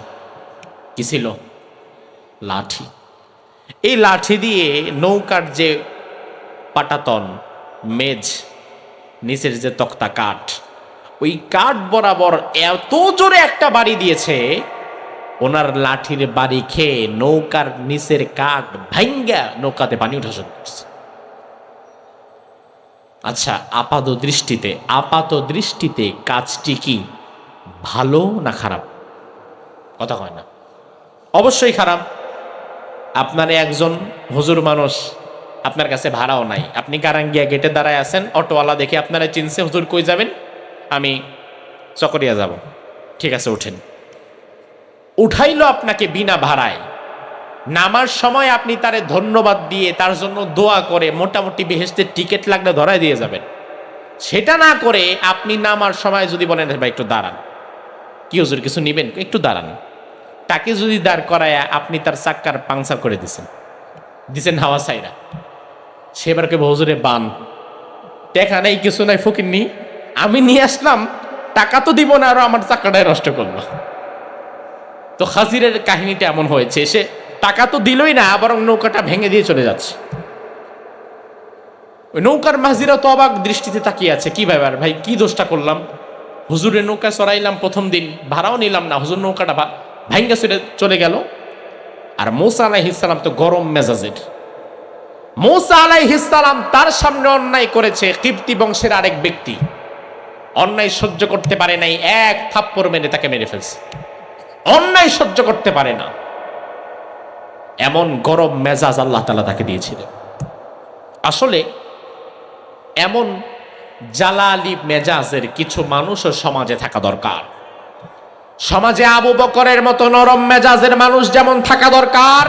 কি ছিল? লাঠি। এই লাঠি দিয়ে নৌকার যে পাটাতন, মেজ, নিচের যে তক্তা কাঠ, ওই কাঠ বরাবর এত জোরে একটা বাড়ি দিয়েছে, ওনার লাঠির বাড়ি খেয়ে নৌকার নিচের কাঠ ভাঙ্গা নৌকাতে পানি উঠা শুরু করছে। আচ্ছা, আপাত দৃষ্টিতে কাজটি কি ভালো না খারাপ? কথা কয় না। অবশ্যই খারাপ। আপনার একজন হুজুর মানুষ, আপনার কাছে ভাড়াও নাই, আপনি কারাঙ্গিয়া গেটে দাঁড়ায় আছেন, অটোওয়ালা দেখে আপনারা চিনছে, হুজুর কই যাবেন? আমি চকরিয়া যাব। ঠিক আছে ওঠেন। উঠাইলো আপনাকে বিনা ভাড়ায়। নামার সময় আপনি তারে ধন্যবাদ দিয়ে তার জন্য দোয়া করে মোটামুটি বেহেশতের টিকিট লাগলে ধরায় দিয়ে যাবেন। সেটা না করে আপনি নামার সময় যদি বলেন ভাই একটু দাঁড়ান, কি হুজুর কিছু নিবেন, একটু দাঁড়ান, তাকে যদি দাঁড় করায় আপনি তার চাক্কার পাংচার করে দিছেন হাওয়া সাইরা, সেবারকে হুজুরে বান, টাকা নাই কিছু নাই, ফকির নি, আমি নিয়ে আসলাম, টাকা তো দিব না, আরো আমার চাক্কাটাই নষ্ট করলো। তো খাজিরের কাহিনীটা এমন হয়েছে, সে টাকা তো দিলই না, বরং নৌকাটা ভেঙে দিয়ে চলে যাচ্ছে। ওই নৌকার মাঝিরা তো অবাক দৃষ্টিতে তাকিয়ে আছে, কি ব্যাপার ভাই, কি দোষটা করলাম? হুজুরের নৌকা চড়াইলাম প্রথম দিন, ভাড়াও নিলাম না, হুজুর নৌকাটা ভাঙ্গা চলে গেল। আর মুসা আলাইহিস সালাম তো গরম মেজাজের। মুসা আলাইহিস সালাম তার সামনে অন্যায় করেছে, কিপ্তি বংশের আরেক ব্যক্তি অন্যায় সহ্য করতে পারে নাই, এক থাপ্পড় মেরে তাকে মেরে ফেলছে। অন্যায় সহ্য করতে পারে না, এমন গরম মেজাজ আল্লাহ তাআলা তাকে দিয়েছিলেন। আসলে এমন জালালি মেজাজের কিছু মানুষও সমাজে থাকা দরকার। সমাজে আবু বকরের মতো নরম মেজাজের মানুষ যেমন থাকা দরকার,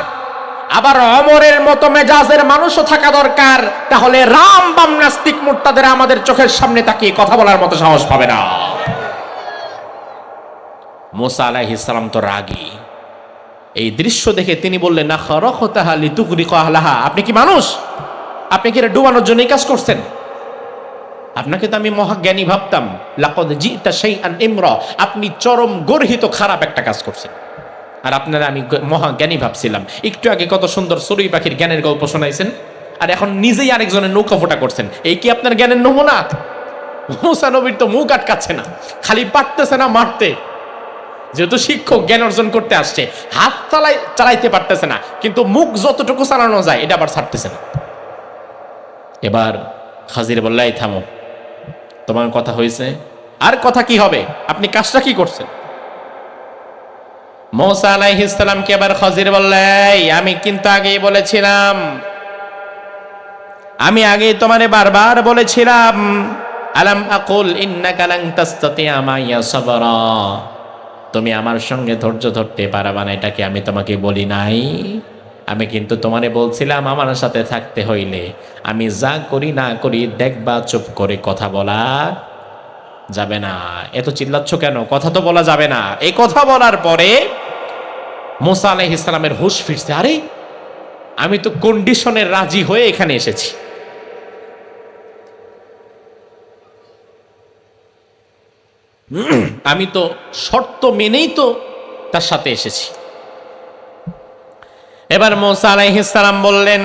আবার অমরের মতো মেজাজের মানুষও থাকা দরকার। তাহলে রাম বাম নাস্তিক মুরতাদের আমাদের চোখের সামনে তাকিয়ে কথা বলার মতো সাহস পাবে না। মুসা আলাইহিস সালাম তো রাগী। এই দৃশ্য দেখে তিনি বললেন, না খারাকতাহা লিতুগরিকা আহলাহা, আপনি কি মানুষ? আপনি কি এটা ডুবানোর জন্য এই কাজ করছেন? আপনাকে তো আমি মহাজ্ঞানী ভাবতাম। লাকাদ জি'তা শাইআন ইমরা, আপনি চরম গর্হিত খারাপ একটা কাজ করছেন, আর আপনারা আমি মহাজ্ঞানী ভাবছিলাম। একটু আগে কত সুন্দর চড়ুই পাখির জ্ঞানের গল্প শোনাইছেন, আর এখন নিজেই আরেকজনের নৌকা ফোটা করছেন। এই কি আপনার জ্ঞানের নমুনা? মুসা নবীর তো মুখ আটকাচ্ছে না, খালি পারতেছে না মারতে। যেহেতু শিক্ষক, জ্ঞান অর্জন করতে আসছে, হাত চালাইতে পারতেছে না, কিন্তু মুখ যতটুকু চালানো যায় এটা আবার ছাড়তেছে না। এবার খাজির বলল, এই থামো, তোমার কথা হয়েছে, আর কথা কি হবে, আপনি কাজটা কি করছেন? মুসা আলাইহিস সালামকে এবার খাজির বলল, আমি কিন্তু আগেই বলেছিলাম, আমি আগেই তোমারে বারবার বলেছিলাম, আলাম আকুল ইন্নাকা লান তাসতাতিয়া মাইয়া সাবরা, তুমি আমার সঙ্গে ধৈর্য ধরতে পারবা না, এটা কি আমি তোমাকে বলি নাই? আমি কিন্তু তোমারে বলছিলাম আমার সাথে থাকতে হইলে আমি যা করি না করি দেখবা, চুপ করে কথা বলা যাবে না। এত চিল্লাচ্ছ কেন? কথা তো বলা যাবে না। এই কথা বলার পরে মুসা আলাইহিস সালামের হুঁশ ফিরছে, আরে আমি তো কন্ডিশনে রাজি হয়ে এখানে এসেছি। আমি তো শর্ত মেনেই তো তার সাথে এসেছি। এবার মুসা আলাইহিস সালাম বললেন,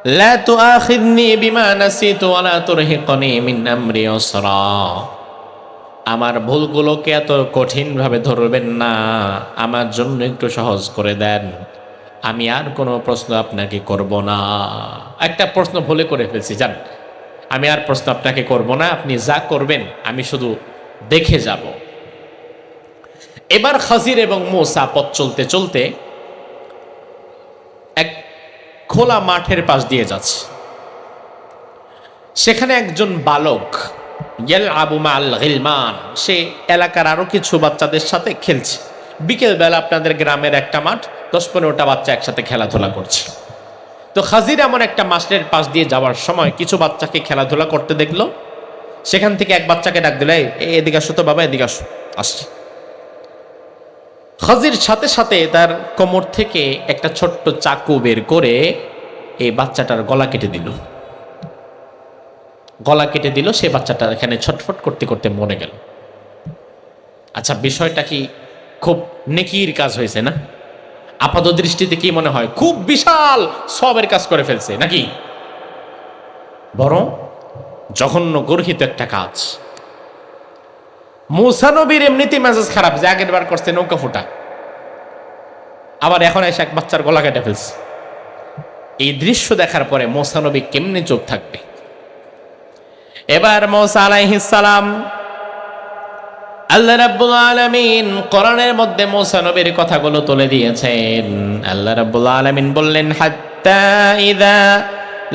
লা তুআখিযনি বিমা নাসিতু ওয়া লা তুরহিকনি মিন আমরি উসরা। আমার ভুলগুলোকে এত কঠিনভাবে ধরবেন না, আমার জন্য একটু সহজ করে দেন, আমি আর কোনো প্রশ্ন আপনাকে করব না। একটা প্রশ্ন ভুলে করে ফেলছি, জান, আমি আর প্রশ্ন আপনাকে করব না, আপনি যা করবেন আমি শুধু দেখে যাব। এবার খাজির এবং মূসা পথ চলতে চলতে এক খোলা মাঠের পাশ দিয়ে যাচ্ছে। সেখানে একজন বালক ইয়ালআবু মাআল গিলমান, সে এলাকার আরো কিছু বাচ্চাদের সাথে খেলছে। বিকেলবেলা আপনাদের গ্রামের একটা মাঠ, 10-15টা বাচ্চা একসাথে খেলাধুলা করছে। তো খাজির এমন একটা মাঠের পাশ দিয়ে যাওয়ার সময় কিছু বাচ্চাকে খেলাধুলা করতে দেখলো। সেখান থেকে এক বাচ্চাকে ডাক দিল, এই এদিকে আসো তো বাবা, এদিকে আসো। আসছে। খাজির সাথে সাথে তার কোমর থেকে একটা ছোট্ট চাকু বের করে এই বাচ্চাটার গলা কেটে দিল। গলা কেটে দিল, সে বাচ্চাটা এখানে ছটফট করতে করতে মরে গেল। আচ্ছা, বিষয়টা কি খুব নেকির কাজ হয়েছে না? আপাত দৃষ্টিতে কি মনে হয়? খুব বিশাল সবের কাজ করে ফেলছে নাকি? বরং জঘন্য গর্হিত একটা কাজ। মূসা নবীর এমনিতেই মেজাজ খারাপ, যে আগের বার করছে নৌকা ফুটা, আবার এখন এসে এক বাচ্চার গলা কেটে ফেলছে। এই দৃশ্য দেখার পরে মূসা নবী কেমনে চুপ থাকবে? এবার মূসা আলাইহিস সালাম, আল্লাহ রাব্বুল আলামিন কোরআনের মধ্যে মূসা নবীর কথাগুলো তুলে দিয়েছেন। আল্লাহ রাব্বুল আলামিন বললেন, হাত্তা ইযা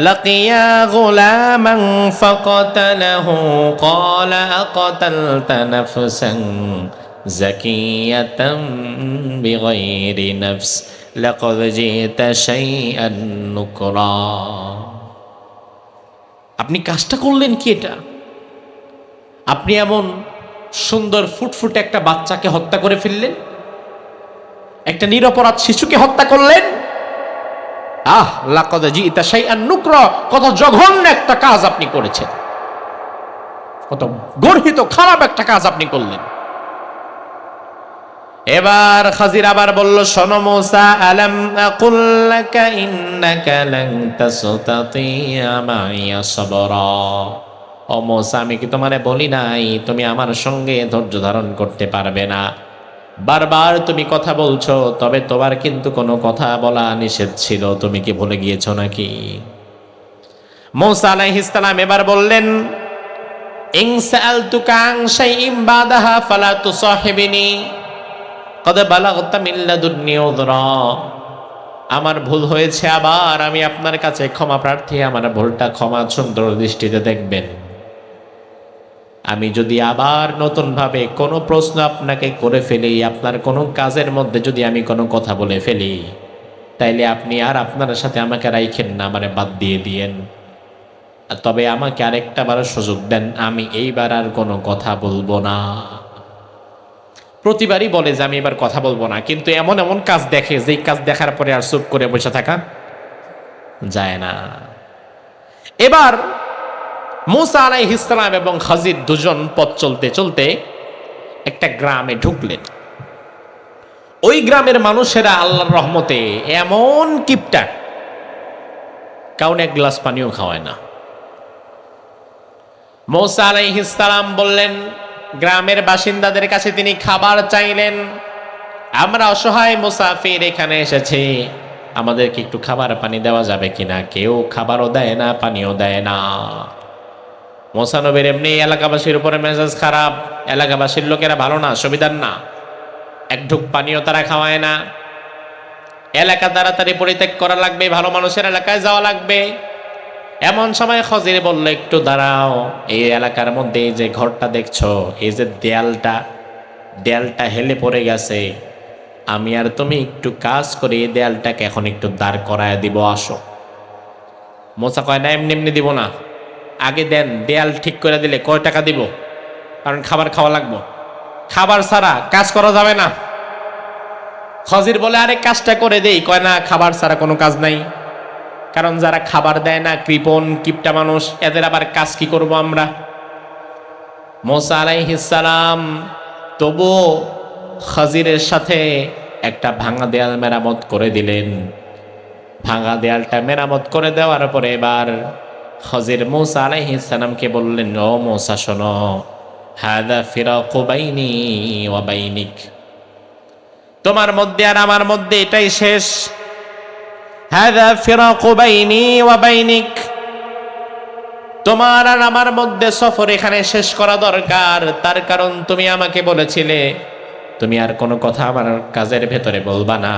লাকিয়া গুলামান ফাকাতালাহু ক্বালা আকাতালতা নাফসান যাকিয়াতাম বিগাইরি নাফস লাকাদ জিতা শাইআন নুকরা। আপনি কাজটা করলেন কি? এটা আপনি এমন সুন্দর ফুটফুটে একটা বাচ্চাকে হত্যা করে ফেললেন, একটা নিরপরাধ শিশুকে হত্যা করলেন। লাকাদ জিতা শাইআন নুকরা, কত জঘন্য একটা কাজ আপনি করেছেন, কত গর্হিত খারাপ একটা কাজ আপনি করলেন। এবার খাজির আবার বলল, শোনো মূসা, আলাম আকুল লাকা ইন্নাকা লান তাসতাতিয়া মাইয়া সাবরা। ও মূসা, আমি কি তোমারে বলি নাই তুমি আমার সঙ্গে ধৈর্য ধারণ করতে পারবে না? বারবার তুমি কথা বলছো, তবে তোমার কিন্তু কোনো কথা বলা নিষেধ ছিল, তুমি কি ভুলে গিয়েছো নাকি? মূসা আলাইহিস সালাম এবার বললেন, ইন সাআলতুকা আন শাইইন বাদাহা ফালা তুসাহিবিনি কদ বালাগতা মিন লাদুন্নি উযরা। আমার ভুল হয়েছে, আবার আমি আপনার কাছে ক্ষমা প্রার্থী, আমার ভুলটা ক্ষমা সুন্দর দৃষ্টিতে দেখবেন। আমি যদি আবার নতুনভাবে কোনো প্রশ্ন আপনাকে করে ফেলি, আপনার কোনো কাজের মধ্যে যদি আমি কোনো কথা বলে ফেলি, তাইলে আপনি আর আপনার সাথে আমাকে রাইখেন না, আমারে বাদ দিয়ে দিয়েন। তবে আমাকে আরেকটা বার সুযোগ দেন, আমি এইবার আর কোনো কথা বলবো না। প্রতিবারই বলে যে আমি এবার কথা বলবো না, কিন্তু এমন এমন কাজ দেখে, যেই কাজ দেখার পরে আর চুপ করে বসে থাকা যায় না। এবার মূসা আলাইহিস সালাম এবং খাজির দুজন পথ চলতে চলতে একটা গ্রামে ঢুকলেন। ওই গ্রামের মানুষেরা আল্লাহর রহমতে এমন কিপটা, কাউনে এক গ্লাস পানিও খাওয়ায় না। মূসা আলাইহিস সালাম বললেন, গ্রামের বাসিন্দাদের কাছে তিনি খাবার চাইলেন, আমরা অসহায় মুসাফির এখানে এসেছি, আমাদেরকে একটু খাবার পানি দেওয়া যাবে কিনা? কেউ খাবারও দেয় না, পানিও দেয় না। মূসা নবীর এমনি এলাকাবাসীর উপরে মেজাজ খারাপ, এলাকাবাসীর লোকেরা ভালো না, সুবিধার না, এক ঢুক পানিও তারা খাওয়ায় না। এলাকা তাড়াতাড়ি পরিত্যাগ করা লাগবে, ভালো মানুষের এলাকায় যাওয়া লাগবে। এমন সময় খাজির বলল, একটু দাঁড়াও, এই এলাকার মধ্যে এই যে ঘরটা দেখছো, এই যে দেয়ালটা হেলে পড়ে গেছে, আমি আর তুমি একটু কাজ করে এই দেয়ালটাকে এখন একটু দাঁড় করায় দিব, আসো। মূসা কয়, না, এমনি এমনি দিব না, আগে দেন, দেয়াল ঠিক করে দিলে কয় টাকা দিব? কারণ খাবার খাওয়া লাগবো, খাবার ছাড়া কাজ করা যাবে না। খাজির বলে, আরে কাজটা করে দেই। কয়, না, খাবার ছাড়া কোনো কাজ নাই, কারণ যারা খাবার দেয় না, কৃপণ কিপটা মানুষ, এদের আবার কাজ কি করব আমরা? মূসা আলাইহিস সালাম তবুও খাজিরের সাথে একটা ভাঙা দেয়াল মেরামত করে দিলেন। ভাঙা দেয়ালটা মেরামত করে দেওয়ার পরে এবার খজির মূসা আলাইহিস সালামকে বললেন, ও মূসা শোনো, হাদা ফিরাকু বাইনি ওয়া বাইনিক, তোমার মধ্যে আর আমার মধ্যে এটাই শেষ। হাদা ফিরাকু বাইনি ওয়া বাইনিক, তোমার আর আমার মধ্যে সফর এখানে শেষ করা দরকার। তার কারণ তুমি আমাকে বলেছিলে তুমি আর কোনো কথা আমার কাজের ভেতরে বলবা না,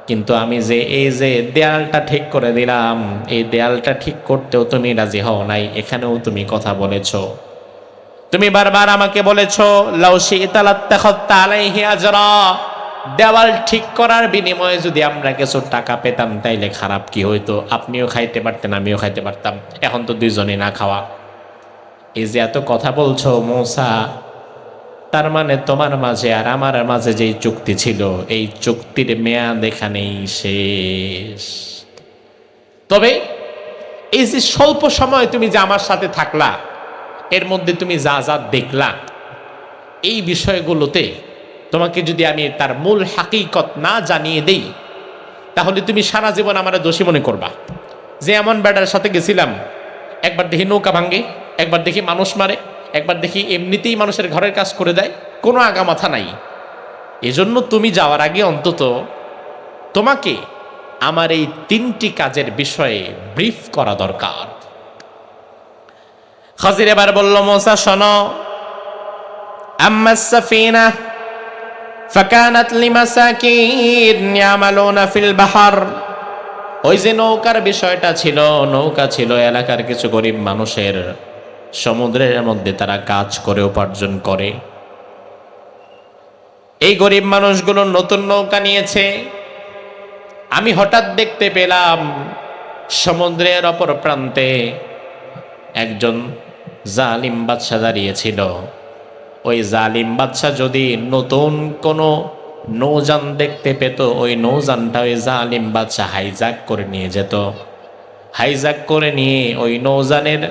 কিন্তু আমি যে এই যে দেয়ালটা ঠিক করে দিলাম, এই দেয়ালটা ঠিক করতেও তুমি রাজি হও নাই, এখানেও তুমি কথা বলেছো। তুমি বারবার আমাকে বলেছো লাউ শি'তা লাত্তাখাযতা আলাইহি আজরা, দেওয়াল ঠিক করার বিনিময়ে যদি আমরা কিছু টাকা পেতাম তাইলে খারাপ কি হইতো, আপনিও খাইতে পারতেন আমিও খাইতে পারতাম, এখন তো দুইজনে না খাওয়া। এই যে এত কথা বলছো মূসা, তার মানে তোমার মাঝে আর আমার মাঝে যেই চুক্তি ছিল এই চুক্তির মেয়াদ এখানেই শেষ। তবে এই যে স্বল্প সময় তুমি যে আমার সাথে থাকলা, এর মধ্যে তুমি যা যা দেখলা, এই বিষয়গুলোতে তোমাকে যদি আমি তার মূল হাকিকত না জানিয়ে দেই, তাহলে তুমি সারা জীবন আমার দোষী মনে করবা। যে এমন বেটার সাথে গেছিলাম, একবার দেখি নৌকা ভাঙ্গে, একবার দেখি মানুষ মারে, একবার দেখি এমনিতেই মানুষের ঘরের কাজ করে দেয়, কোনো আগামাথা নাই। এজন্য তুমি যাওয়ার আগে অন্তত তোমাকে আমার এই তিনটি কাজের বিষয়ে ব্রিফ করা দরকার। খাজির এবার বলল, মূসা শোনো, আম্মাস সাফিনা ফাকানাত লিমাসাকিন ইয়ামালুনা ফিল বাহর, ওই যে নৌকার বিষয়টা ছিল, নৌকা ছিল এলাকার কিছু গরিব মানুষের, সমুদ্রের মধ্যে তারা কাজ করে উপার্জন করে। এই গরিব মানুষগুলো নতুন নৌকা নিয়েছে। আমি হঠাৎ দেখতে পেলাম সমুদ্রের অপর প্রান্তে একজন জালিম বাদশা দাঁড়িয়েছিল। ওই জালিম বাদশা যদি নতুন কোনো নৌযান দেখতে পেত, ওই নৌযানটা ওই জালিম বাদশা হাইজ্যাক করে নিয়ে যেত। হাইজ্যাক করে নিয়ে ওই নৌযানের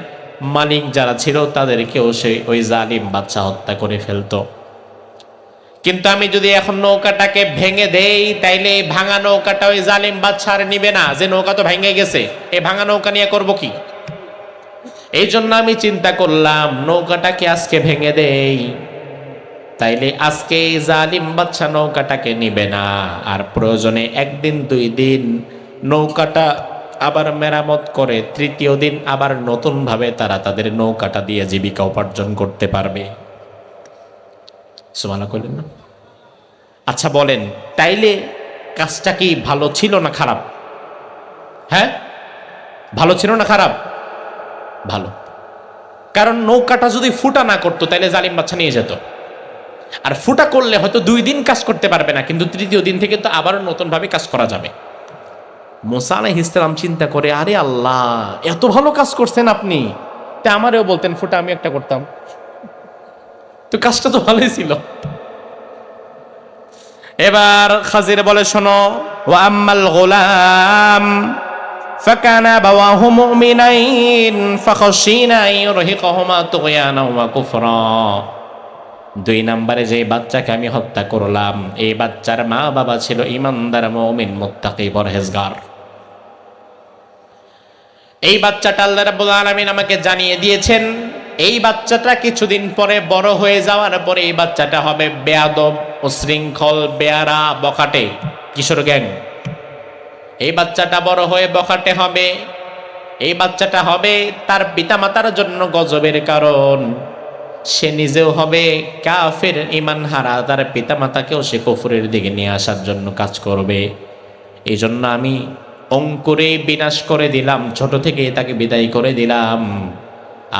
মালিক যারা ছিল তাদেরকেও ওই জালিম বাদশা হত্যা করে ফেলতো। কিন্তু আমি যদি এখন নৌকাটাকে ভেঙে দেই, তাইলে এই ভাঙা নৌকাটা ওই জালিম বাদশা আর নিবে না, যে নৌকা তো ভেঙে গেছে, এই ভাঙা নৌকা নিয়ে করব কি? এই জন্য আমি চিন্তা করলাম নৌকাটাকে আজকে ভেঙে দেই, তাইলে আজকে এই জালিম বাদশা নৌকাটাকে নিবে না, আর প্রয়োজনে একদিন দুই দিন নৌকাটা আবার মেরামত করে তৃতীয় দিন আবার নতুনভাবে তারা তাদের নৌকাটা দিয়ে জীবিকা উপার্জন করতে পারবে। সুবহানাল্লাহ কইলেন না? আচ্ছা বলেন, তাইলে কাজটা কি ভালো ছিল না খারাপ? হ্যাঁ, ভালো ছিল না খারাপ? ভালো। কারণ নৌকাটা যদি ফুটা না করতো তাইলে জালিম বাদশা নিয়ে যেত, আর ফুটা করলে হয়তো 2 দিন কাজ করতে পারবে না, কিন্তু তৃতীয় দিন থেকে তো আবারও নতুনভাবে কাজ করা যাবে। মূসা আলাইহিস সালাম চিন্তা করে, আরে আল্লাহ, এত ভালো কাজ করছেন আপনি, তা আমারেও বলতেন ফুটা, আমি একটা করতাম, তো কাজটা তো ভালোই ছিল। এবার খাজির বলে, শোনো, ওয়া আম্মাল গোলাম ফাকানা আবাওয়াহু মুমিনাইন ফাখাশিনা ইউরহিকুহুমা তুগয়ানা ওয়া কুফরা। 2 নম্বরে যে বাচ্চাকে আমি হত্যা করলাম, এই বাচ্চার মা বাবা ছিল ইমানদার, মুমিন, মুত্তাকি, পরহেজগার। এই বাচ্চাটা আল্লাহ রাব্বুল আলামিন আমাকে জানিয়ে দিয়েছেন, এই বাচ্চাটা কিছুদিন পরে বড় হয়ে যাওয়ার পরে এই বাচ্চাটা হবে বেয়াদব, উশৃঙ্খল, বেয়ারা, বখাটে, কিশোর গ্যাং। এই বাচ্চাটা বড় হয়ে বখাটে হবে। এই বাচ্চাটা হবে তার পিতামাতার জন্য গজবের কারণ। সে নিজেও হবে কাফের, ঈমান হারা, তার পিতামাতাকেও সে কুফরের দিকে নিয়ে আসার জন্য কাজ করবে। এই জন্য আমি অঙ্কুরে বিনাশ করে দিলাম, ছোট থেকে তাকে বিদায় করে দিলাম।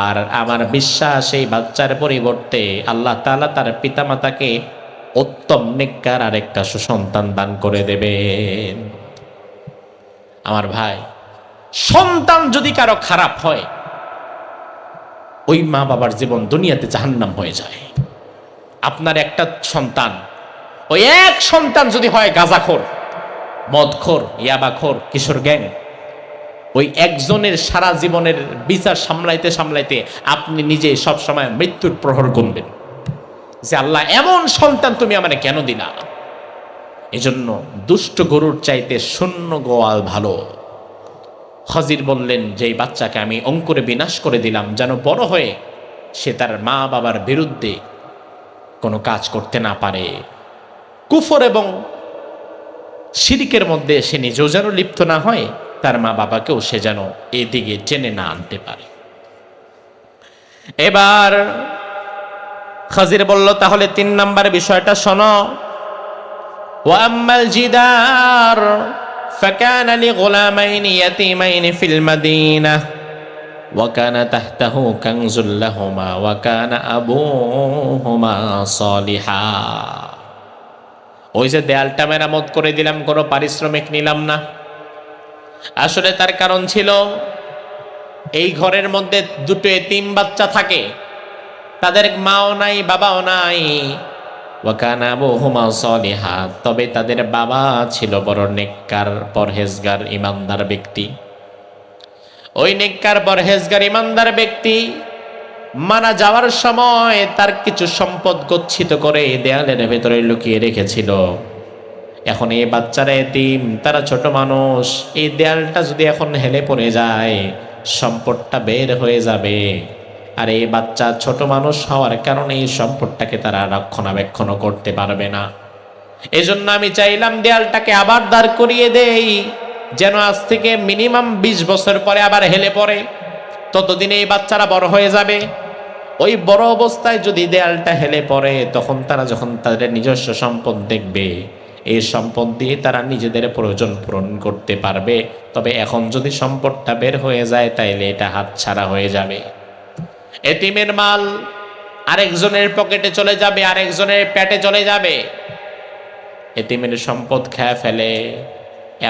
আর আমার বিশ্বাস এই বাচ্চার পরিবর্তে আল্লাহ তাআলা তার পিতামাতাকে উত্তম নেককার আর একটা সুসন্তান দান করে দেবেন। আমার ভাই, সন্তান যদি কারো খারাপ হয়, ওই মা বাবার জীবন দুনিয়াতে জাহান্নাম হয়ে যায়। আপনার একটা সন্তান, ওই এক সন্তান যদি হয় গাঁজাখোর, মদখোর, ইয়াবাখোর, কিশোর গ্যাং, ওই একজনের সারা জীবনের বিচার সামলাইতে সামলাইতে আপনি নিজে সবসময় মৃত্যুর প্রহর গুনবেন যে আল্লাহ, এমন সন্তান তুমি আমাকে কেন দিলা? এজন্য দুষ্ট গরুর চাইতে শূন্য গোয়াল ভালো। খজির বললেন যে এই বাচ্চাকে আমি অঙ্কুরে বিনাশ করে দিলাম, যেন বড় হয়ে সে তার মা বাবার বিরুদ্ধে কোনো কাজ করতে না পারে, কুফর এবং শিরিকের মধ্যে সে নিজেও যেন লিপ্ত না হয়, তার মা বাবাকেও সে যেন এদিকে টেনে না আনতে পারে। এবার খাজির বলল, তাহলে 3 নাম্বার বিষয়টা শোনো। ওয়াম্মাল জিদার ফাকানা লিগুলামাইনি ইয়াতীমাইনি ফিল মাদিনাহ ওয়া কানা তাহতাহু কানজুল লাহুমা ওয়া কানা আবুহুমা সালিহা। ওই যে দেয়ালটা মেরামত করে দিলাম, কোনো পারিশ্রমিক নিলাম না, আসলে তার কারণ ছিল এই ঘরের মধ্যে 2 এতিম বাচ্চা থাকে, তাদের মাও নাই বাবাও নাই। ওয়া কানা আবুহুমা সালিহা, তবে তাদের বাবা ছিল বড় নেককার পরহেজগার ইমানদার ব্যক্তি। ওই নেককার পরহেজগার ইমানদার ব্যক্তি মারা যাওয়ার সময় তার কিছু সম্পদ গচ্ছিত করে দেয়ালের ভেতরে লুকিয়ে রেখেছিল। এখন এই বাচ্চারা এতিম, তারা ছোট মানুষ, এই দেয়ালটা যদি এখন হেলে পড়ে যায় সম্পদটা বের হয়ে যাবে, আর এই বাচ্চা ছোট মানুষ হওয়ার কারণে এই সম্পদটাকে তারা রক্ষণাবেক্ষণ করতে পারবে না। এজন্য আমি চাইলাম দেয়ালটাকে আবার দাঁড় করিয়ে দেই, যেন আজ থেকে মিনিমাম 20 বছর পরে আবার হেলে পড়ে, ততদিনে এই বাচ্চারা বড় হয়ে যাবে। ওই বড় অবস্থায় যদি দেয়ালটা হেলে পড়ে, তখন তারা যখন তাদের নিজস্ব সম্পদ দেখবে, এই সম্পদ দিয়ে তারা নিজেদের প্রয়োজন পূরণ করতে পারবে। তবে এখন যদি সম্পদটা বের হয়ে যায়, তাইলে এটা হাতছাড়া হয়ে যাবে। এতিমের মাল আরেকজনের পকেটে চলে যাবে, আরেকজনের পেটে চলে যাবে। এতিমের সম্পদ খেয়ে ফেলে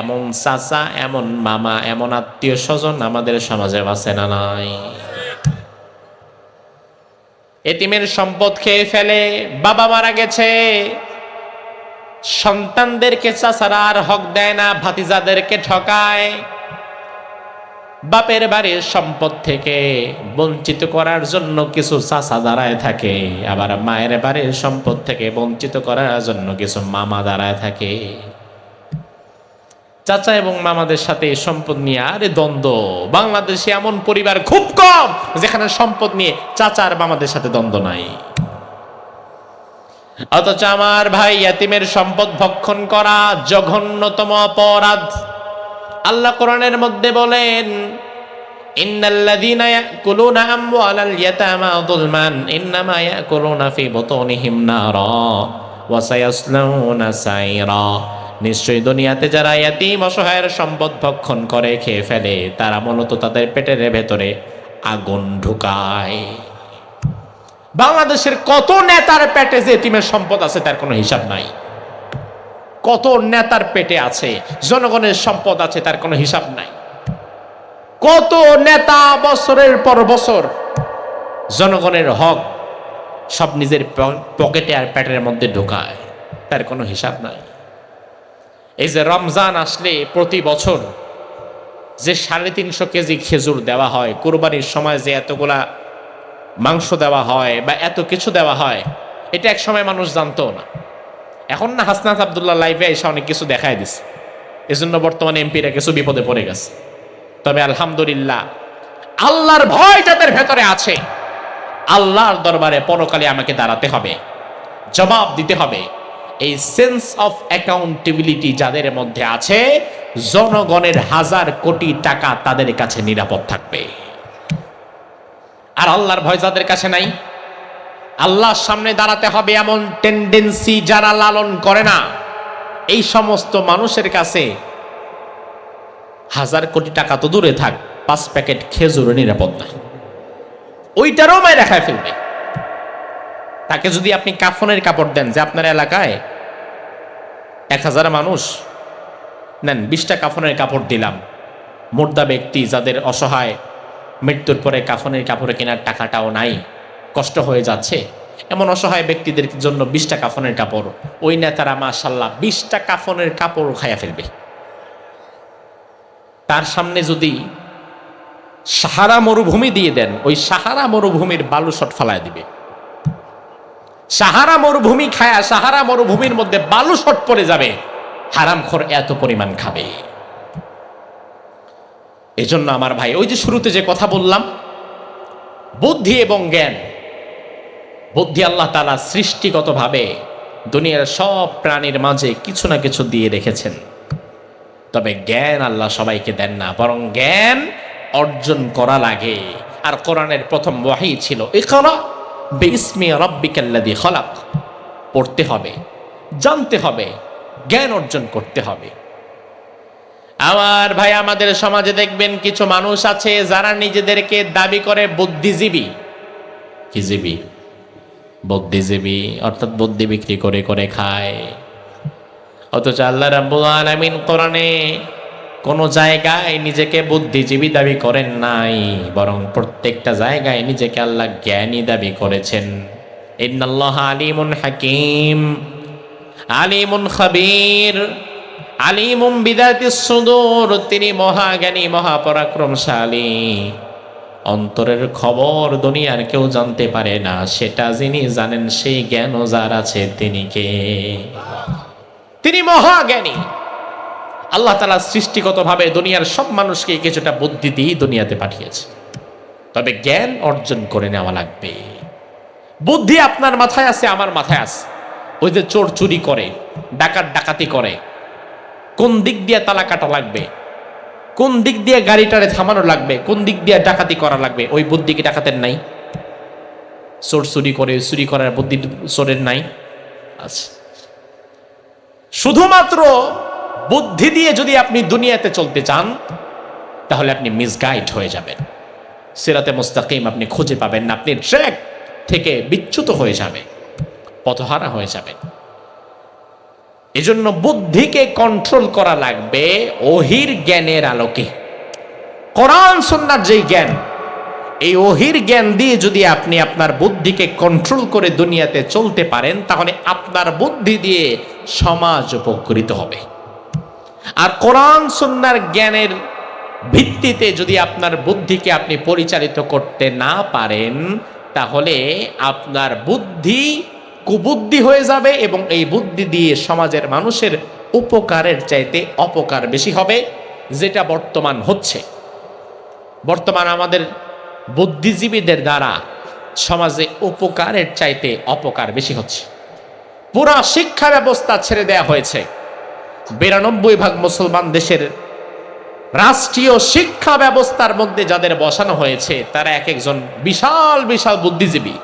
এমন চাচা, এমন মামা, এমন আত্মীয় স্বজন আমাদের সমাজে আছে না নাই? এতিমের সম্পদ খেয়ে ফেলে, বাবা মারা গেছে, সন্তানদেরকে চাচারা আর হক দেয় না, ভাতিজাদেরকে ঠকায়। বাপের বাড়ির সম্পদ থেকে বঞ্চিত করার জন্য কিছু চাচা দাঁড়ায় থাকে, আবার মায়ের বাড়ির সম্পদ থেকে বঞ্চিত করার জন্য কিছু মামা দাঁড়ায় থাকে। চাচা এবং মামাদের সাথে সম্পদ নিয়ে আরে দ্বন্দ্ব। বাংলাদেশে এমন পরিবার খুব কম যেখানে সম্পদ নিয়ে চাচা আর মামাদের সাথে দ্বন্দ্ব নাই। অথচ আমার ভাই, ইয়াতিমের সম্পদ ভক্ষণ করা জঘন্যতম অপরাধ। আল্লাহ কোরআনের মধ্যে বলেন, ইন্নাল্লাযীনা ইয়াকুলুনা আমওয়ালাল ইয়াতামা যুলমান ইন্নামা ইয়াকুলুনা ফি বুতুনিহিম নারা ওয়া সায়াসলাউনা সাইরা। নিশ্চয়ই দুনিয়াতে যারা ইয়াতিম অসহায়ের সম্পদ ভক্ষণ করে খেয়ে ফেলে, তারা মূলত তাদের পেটের ভেতরে আগুন ঢুকায়। বাংলাদেশের কত নেতার পেটে যে এতিমের সম্পদ আছে তার কোনো হিসাব নাই। কত নেতার পেটে আছে জনগণের সম্পদ আছে তার কোনো হিসাব নাই। কত নেতা বছরের পর বছর জনগণের হক সব নিজের পকেটে আর পেটের মধ্যে ঢোকায়, তার কোনো হিসাব নাই। এই যে রমজান আসলে প্রতি বছর যে 350 কেজি খেজুর দেওয়া হয়, কুরবানির সময় যে এতগুলা মাংস দেওয়া হয় বা এত কিছু দেওয়া হয়, এটা এক সময় মানুষ জানতো না। এখন না হাসনাত আব্দুল্লাহ লাইভে এসে অনেক কিছু দেখায় দিছে, এজন্য বর্তমানে এমপিরা কিছু বিপদে পড়ে গেছে। তবে আলহামদুলিল্লাহ, আল্লাহর ভয় যাদের ভেতরে আছে, আল্লাহর দরবারে পরকালে আমাকে দাঁড়াতে হবে, জবাব দিতে হবে। এই সেন্স অফ অ্যাকাউন্টেবিলিটি যাদের মধ্যে আছে, জনগণের 1000 কোটি টাকা তাদের কাছে নিরাপদ থাকবে। আর আল্লাহর ভয় যাদের কাছে নাই, আল্লাহর সামনে দাঁড়াতে হবে এমন টেন্ডেন্সি যারা লালন করে না, এই সমস্ত মানুষের কাছে 1000 কোটি টাকা তো দূরে থাক, 5 প্যাকেট খেজুর নিরাপদ না, ওইটারও মায় দেখায় ফেলবে। তাকে যদি আপনি কাফনের কাপড় দেন, যে আপনার এলাকায় 1000 মানুষ নেন, 20টা কাফনের কাপড় দিলাম, মুর্দা ব্যক্তি যাদের অসহায়, মৃত্যুর পরে কাফনের কাপড় কেনার টাকাটাও নাই, কষ্ট হয়ে যাচ্ছে, এমন অসহায় ব্যক্তিদের জন্য 20টা কাফনের কাপড়, ওই নেতারা মাশাআল্লাহ 20টা কাফনের কাপড় খাইয়া ফেলবে। তার সামনে যদি সাহারা মরুভূমি দিয়ে দেন, ওই সাহারা মরুভূমির বালুশট ফালায় দিবে। সাহারা মরুভূমি খায়া সাহারা মরুভূমির মধ্যে বালুশট পড়ে যাবে, হারামখোর এত পরিমাণ খাবে। এজন্য আমার ভাই, ওই যে শুরুতে যে কথা বললাম, বুদ্ধি এবং জ্ঞান। বুদ্ধি আল্লাহ তাআলা সৃষ্টিগতভাবে দুনিয়ার সব প্রাণীর মাঝে কিছু না কিছু দিয়ে রেখেছেন, তবে জ্ঞান আল্লাহ সবাইকে দেন না, বরং জ্ঞান অর্জন করা লাগে। আর কোরআনের প্রথম ওয়াহী ছিল ইকরা বিইসমি রাব্বিকাল্লাযী খলাক। পড়তে হবে, জানতে হবে, জ্ঞান অর্জন করতে হবে। আমার ভাই, আমাদের সমাজে দেখবেন কিছু মানুষ আছে যারা নিজেদেরকে দাবি করে বুদ্ধিজীবী। কি জীবী? বুদ্ধিজীবী, অর্থাৎ বুদ্ধি বিক্রি করে করে খায়। অথচ আল্লাহ রাব্বুল আলামিন কোরআনে কোন জায়গায় নিজেকে বুদ্ধিজীবী দাবি করেন নাই, বরং প্রত্যেকটা জায়গায় নিজেকে আল্লাহ জ্ঞানী দাবি করেছেন। ইন্নাল্লাহা আলিমুন হাকিম, আলিমুন খাবীর, আলিমুম বিদাতিস সুদূর। তিনি মহাজ্ঞানী, মহাপরাক্রমশালী। অন্তরের খবর দুনিয়ার কেউ জানতে পারে না, সেটা যিনি জানেন সেই জ্ঞানও যার আছে তিনি কে? তিনি মহাজ্ঞানী। আল্লাহ তাআলা সৃষ্টিগতভাবে দুনিয়ার সব মানুষকে কিছুটা বুদ্ধি দিয়ে দুনিয়াতে পাঠিয়েছে, তবে জ্ঞান অর্জন করে নেওয়া লাগবে। বুদ্ধি আপনার মাথায় আছে, আমার মাথায় আছে। ওই যে চোর চুরি করে, ডাকাত ডাকাতি করে, কোন দিক দিয়ে তালা কাটা লাগবে, কোন দিক দিয়ে গাড়িটারে থামানো লাগবে, কোন দিক দিয়ে ডাকাতি করা লাগবে, ওই বুদ্ধি কি ডাকাতের নাই? চোর চুরি করে, চুরি করার বুদ্ধি চোরের নাই? আচ্ছা, শুধুমাত্র বুদ্ধি দিয়ে যদি আপনি দুনিয়াতে চলতে চান, তাহলে আপনি মিসগাইড হয়ে যাবেন। সিরাতে মুস্তাকিম আপনি খুঁজে পাবেন না, আপনি ট্র্যাক থেকে বিচ্যুত হয়ে যাবে, পথহারা হয়ে যাবেন। এজন্য বুদ্ধিকে কন্ট্রোল করা লাগবে ওহির জ্ঞানের আলোকে। কোরআন সুন্নাহর যেই জ্ঞান, এই ওহির জ্ঞান দিয়ে যদি আপনি আপনার বুদ্ধিকে কন্ট্রোল করে দুনিয়াতে চলতে পারেন, তাহলে আপনার বুদ্ধি দিয়ে সমাজ উপকৃত হবে। আর কোরআন সুন্নাহর জ্ঞানের ভিত্তিতে যদি আপনার বুদ্ধিকে আপনি পরিচালিত করতে না পারেন, তাহলে আপনার বুদ্ধি কুবুদ্ধি হয়ে যাবে, এবং এই বুদ্ধি দিয়ে সমাজের মানুষের উপকারের চাইতে অপকার বেশি হবে, যেটা বর্তমান হচ্ছে। বর্তমান আমাদের বুদ্ধিজীবীদের দ্বারা সমাজে উপকারের চাইতে অপকার বেশি হচ্ছে। পুরা শিক্ষা ব্যবস্থা ছেড়ে দেয়া হয়েছে। 92% মুসলমান দেশের রাষ্ট্রীয় শিক্ষা ব্যবস্থার মধ্যে যাদের বসানো হয়েছে, তারা এক একজন বিশাল বিশাল বুদ্ধিজীবী।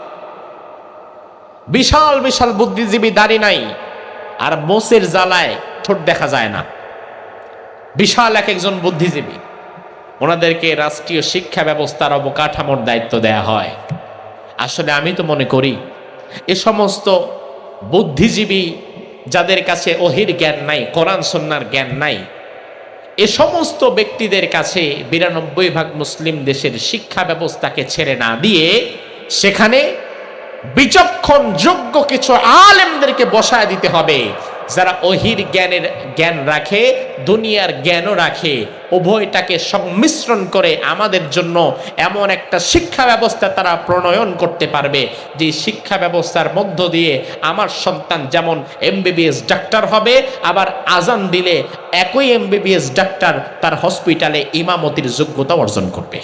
বিশাল বিশাল বুদ্ধিজীবী, দাড়ি নাই আর মোচের জ্বালায় ঠোঁট দেখা যায় না। বিশাল এক একজন বুদ্ধিজীবী, ওনাদেরকে রাষ্ট্রীয় শিক্ষা ব্যবস্থার অবকাঠামোর দায়িত্ব দেয়া হয়। আসলে আমি তো মনে করি এ সমস্ত বুদ্ধিজীবী যাদের কাছে ওহির জ্ঞান নাই, কোরআন সুন্নাহর জ্ঞান নাই, এ সমস্ত ব্যক্তিদের কাছে 92% মুসলিম দেশের শিক্ষা ব্যবস্থাকে ছেড়ে না দিয়ে সেখানে বিচক্ষণ যোগ্য কিছু আলেমদেরকে বসায় দিতে হবে, যারা ওহির জ্ঞান রাখে, দুনিয়ার জ্ঞানও রাখে, উভয়টাকে সংমিশ্রণ করে আমাদের জন্য এমন একটা শিক্ষা ব্যবস্থা তারা প্রণয়ন করতে পারবে, যে শিক্ষা ব্যবস্থার মধ্য দিয়ে আমার সন্তান যেমন MBBS ডাক্তার হবে, আবার আজান দিলে একই MBBS ডাক্তার তার হসপিটালে ইমামতির যোগ্যতা অর্জন করবে।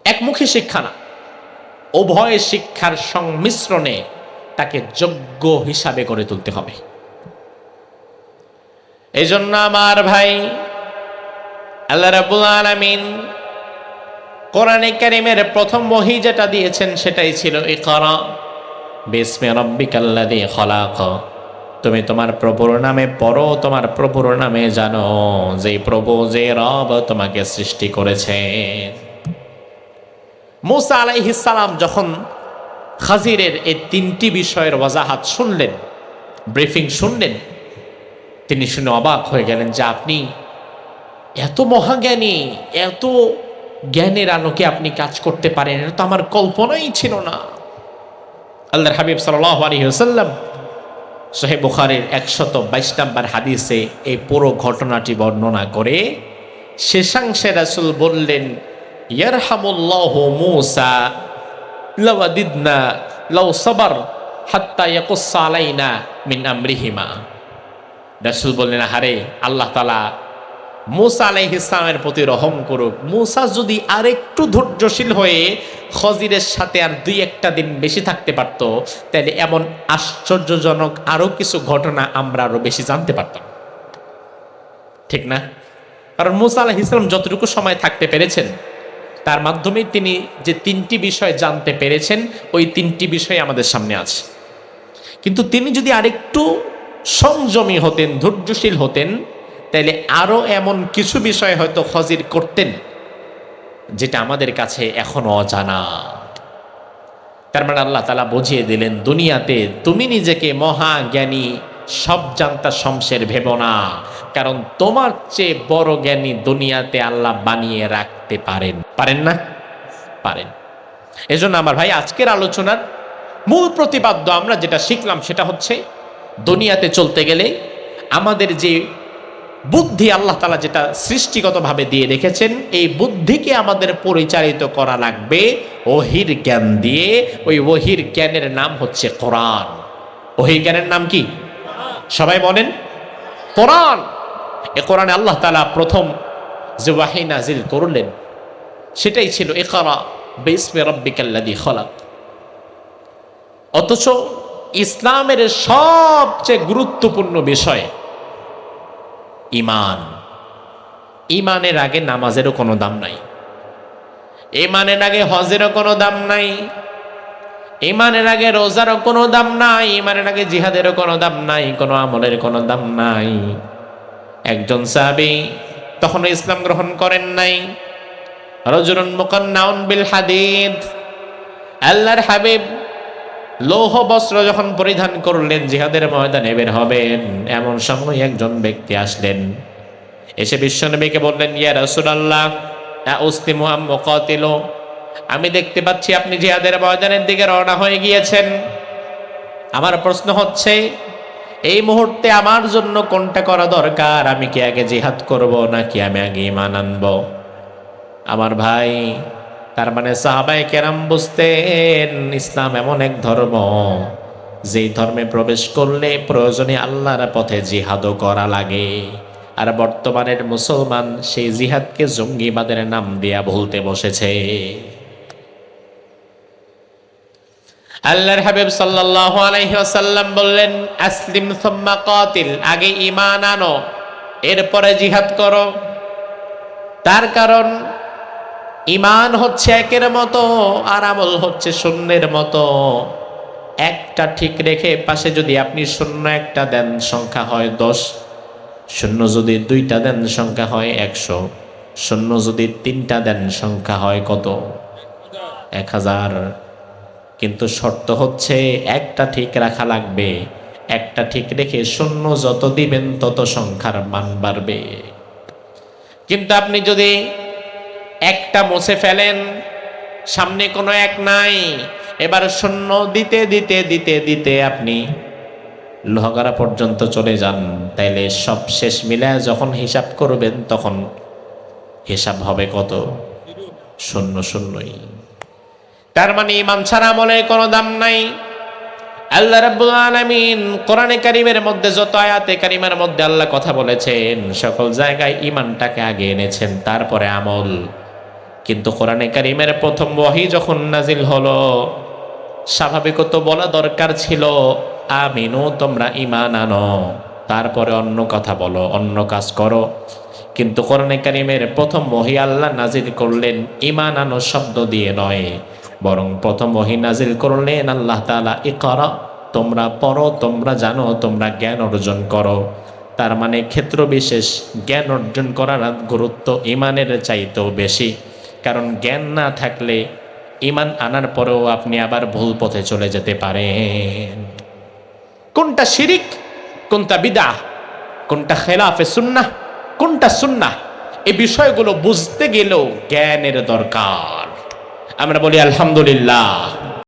একমুখী শিক্ষা না, উভয় শিক্ষার সংমিশ্রণে তাকে যোগ্য হিসাবে গড়ে তুলতে হবে। এই জন্য আমার ভাই, আল্লাহ রাব্বুল আলামিন কোরআনে কারীমের প্রথম ওহী যেটা দিয়েছেন সেটাই ছিল ইকরা বিসমি রাব্বিকাল্লাযী খলাক। তুমি তোমার প্রভুর নামে পড়ো, তোমার প্রভুর নামে জানো, যে প্রভু, যে রব তোমাকে সৃষ্টি করেছেন। মূসা আলাইহিস সালাম যখন খাজিরের এই 3টি বিষয়ের ওয়াজাহাত শুনলেন, ব্রিফিং শুনলেন, তিনি শুনে অবাক হয়ে গেলেন যে আপনি এত মহাজ্ঞানী, এত জ্ঞানের আলোকে আপনি কাজ করতে পারেন, এটা তো আমার কল্পনাই ছিল না। আল্লাহর হাবিব সাল্লাল্লাহু আলাইহি ওয়াসাল্লাম সহিহ বুখারীর 122 নম্বর হাদিসে এই পুরো ঘটনাটি বর্ণনা করে শেষাংশে রাসূল বললেন, ইয়ারহামুল্লাহু মূসা লাওয়াদিদনা লাউ সাবার হাত্তা ইয়াকুস আলাইনা মিন আমরিহিমা। রাসূল বললেন, আরে আল্লাহ তাআলা মূসা আলাইহিস সালামের প্রতি রহম করুক। মূসা যদি আরেকটু ধৈর্যশীল হয়ে খজিরের সাথে আর 2-1টা দিন বেশি থাকতে পারতো, তাহলে এমন আশ্চর্যজনক আরো কিছু ঘটনা আমরা আরো বেশি জানতে পারতাম। ঠিক না? কারণ মূসা আলাইহিস সালাম যতটুকু সময় থাকতে পেরেছেন, তার মাধ্যমে তিনি যে 3টি বিষয় জানতে পেরেছেন, ওই 3টি বিষয় আমাদের সামনে আছে। কিন্তু তিনি যদি আরেকটু সংযমী হতেন, ধৈর্যশীল হতেন, তাইলে আরো এমন কিছু বিষয় হয়তো খজির করতেন যেটা আমাদের কাছে এখনো অজানা। তার মানে আল্লাহ তাআলা বুঝিয়ে দিলেন, দুনিয়াতে তুমি নিজেকে মহাজ্ঞানী, সব জানতা শমশের ভেবো না, কারণ তোমার চেয়ে বড় জ্ঞানী দুনিয়াতে আল্লাহ বানিয়ে রাখতে পারেন। পারেন না? পারেন। এজন্য আমার ভাই, আজকের আলোচনার মূল প্রতিপাদ্য আমরা যেটা শিখলাম সেটা হচ্ছে, দুনিয়াতে চলতে গেলে আমাদের যে বুদ্ধি আল্লাহ তাআলা যেটা সৃষ্টিগতভাবে দিয়ে রেখেছেন, এই বুদ্ধিকে আমাদের পরিচালিত করা লাগবে ওহির জ্ঞান দিয়ে। ওই ওহির জ্ঞানের নাম হচ্ছে কোরআন। ওহির জ্ঞানের নাম কি? সবাই বলেন, কোরআন। এ কোরআনে আল্লাহ তাআলা প্রথম যে ওয়াহী নাজিল করলেন সেটাই ছিল ইকরা বিসমি রাব্বিকাল্লাযী খলাক। অথচ ইসলামের সবচেয়ে গুরুত্বপূর্ণ বিষয় ঈমান। ঈমানের আগে নামাজেরও কোনো দাম নাই, ঈমানের আগে হজেরও কোনো দাম নাই, ঈমানের আগে রোজারও কোনো দাম নাই, ঈমানের আগে জিহাদেরও কোনো দাম নাই, কোনো আমলের কোনো দাম নাই। একজন সাহাবী তখনও ইসলাম গ্রহণ করেন নাই, রাজুলুন মুকান্নাউন বিল হাদিদ, আল্লাহর হাবিব লৌহ বস্ত্র যখন পরিধান করলেন, জিহাদের ময়দানে বের হবেন, এমন সময় একজন ব্যক্তি আসলেন, এসে বিশ্বনবীকে বললেন, ইয়া রাসূলুল্লাহ আউসলিমু আম মুকাতিলু, আমি দেখতে পাচ্ছি আপনি জিহাদের ময়দানের দিকে রওনা হয়ে গিয়েছেন। আমার প্রশ্ন হচ্ছে, এই মুহূর্তে আমার জন্য কোনটা করা দরকার? আমি কি আগে জিহাদ করব নাকি আমি আগে ঈমান আনব? আমার ভাই, তার মানে সাহাবায়ে কেরাম বুঝতেন ইসলাম এমন এক ধর্ম, যেই ধর্মে প্রবেশ করলে প্রয়োজনে আল্লাহর পথে জিহাদও করা লাগে। আর বর্তমানের মুসলমান সেই জিহাদকে জঙ্গিবাদের নাম দিয়া ভুলতে বসেছে। আল্লাহর হাবিব সাল্লাল্লাহু আলাইহি ওয়াসাল্লাম বললেন, আসলিম সুম্মা কাতিল, আগে ঈমান আনো এরপরে জিহাদ করো। তার কারণ ঈমান হচ্ছে একের মতো আর আমল হচ্ছে শূন্যের মতো। একটা ঠিক রেখে পাশে যদি আপনি শূন্য একটা দেন, সংখ্যা হয় 10, শূন্য যদি 2টা দেন সংখ্যা হয় 100, শূন্য যদি 3টা দেন সংখ্যা হয় কত? 1000। কিন্তু শর্ত হচ্ছে একটা ঠিক রাখা লাগবে। একটা ঠিক রেখে শূন্য যত দিবেন তত সংখ্যার মান বাড়বে। কিন্তু আপনি যদি একটা মুছে ফেলেন, সামনে কোনো এক নাই, এবার শূন্য দিতে দিতে দিতে দিতে আপনি লোহাগাড়া পর্যন্ত চলে যান, তাইলে সব শেষ মিলায় যখন হিসাব করবেন তখন হিসাব হবে কত? শূন্য শূন্যই। তার মানে ঈমান ছাড়া আমলের কোনো দাম নাই। আল্লাহ রাব্বুল আলামিন কোরআনে কারীমের মধ্যে যত আয়াতে কারিমার মধ্যে আল্লাহ কথা বলেছেন, সকল জায়গায় ঈমানটাকে আগে এনেছেন, তারপরে আমল। কিন্তু কোরআনে কারীমের প্রথম ওহী যখন নাজিল হলো, স্বাভাবিকত বলা দরকার ছিল আমিনু, তোমরা ঈমান আনো, তারপরে অন্য কথা বলো, অন্য কাজ করো। কিন্তু কোরআনে কারীমের প্রথম ওহী আল্লাহ নাজিল করলেন ঈমান আনো শব্দ দিয়ে নয়, বরং প্রথম ওহী নাজিল করলেন আল্লাহ তাআলা ইকরা, তোমরা পড়ো, তোমরা জানো, তোমরা জ্ঞান অর্জন করো। তার মানে ক্ষেত্র বিশেষ জ্ঞান অর্জন করার গুরুত্ব ঈমানের চাইতেও বেশি। কারণ জ্ঞান না থাকলে ঈমান আনার পরেও আপনি আবার ভুল পথে চলে যেতে পারেন। কোনটা শিরিক, কোনটা বিদআহ, কোনটা খেলাফে সুন্নাহ, কোনটা সুন্নাহ, এই বিষয়গুলো বুঝতে গেলেও জ্ঞানের দরকার। আমরা বলি আলহামদুলিল্লাহ।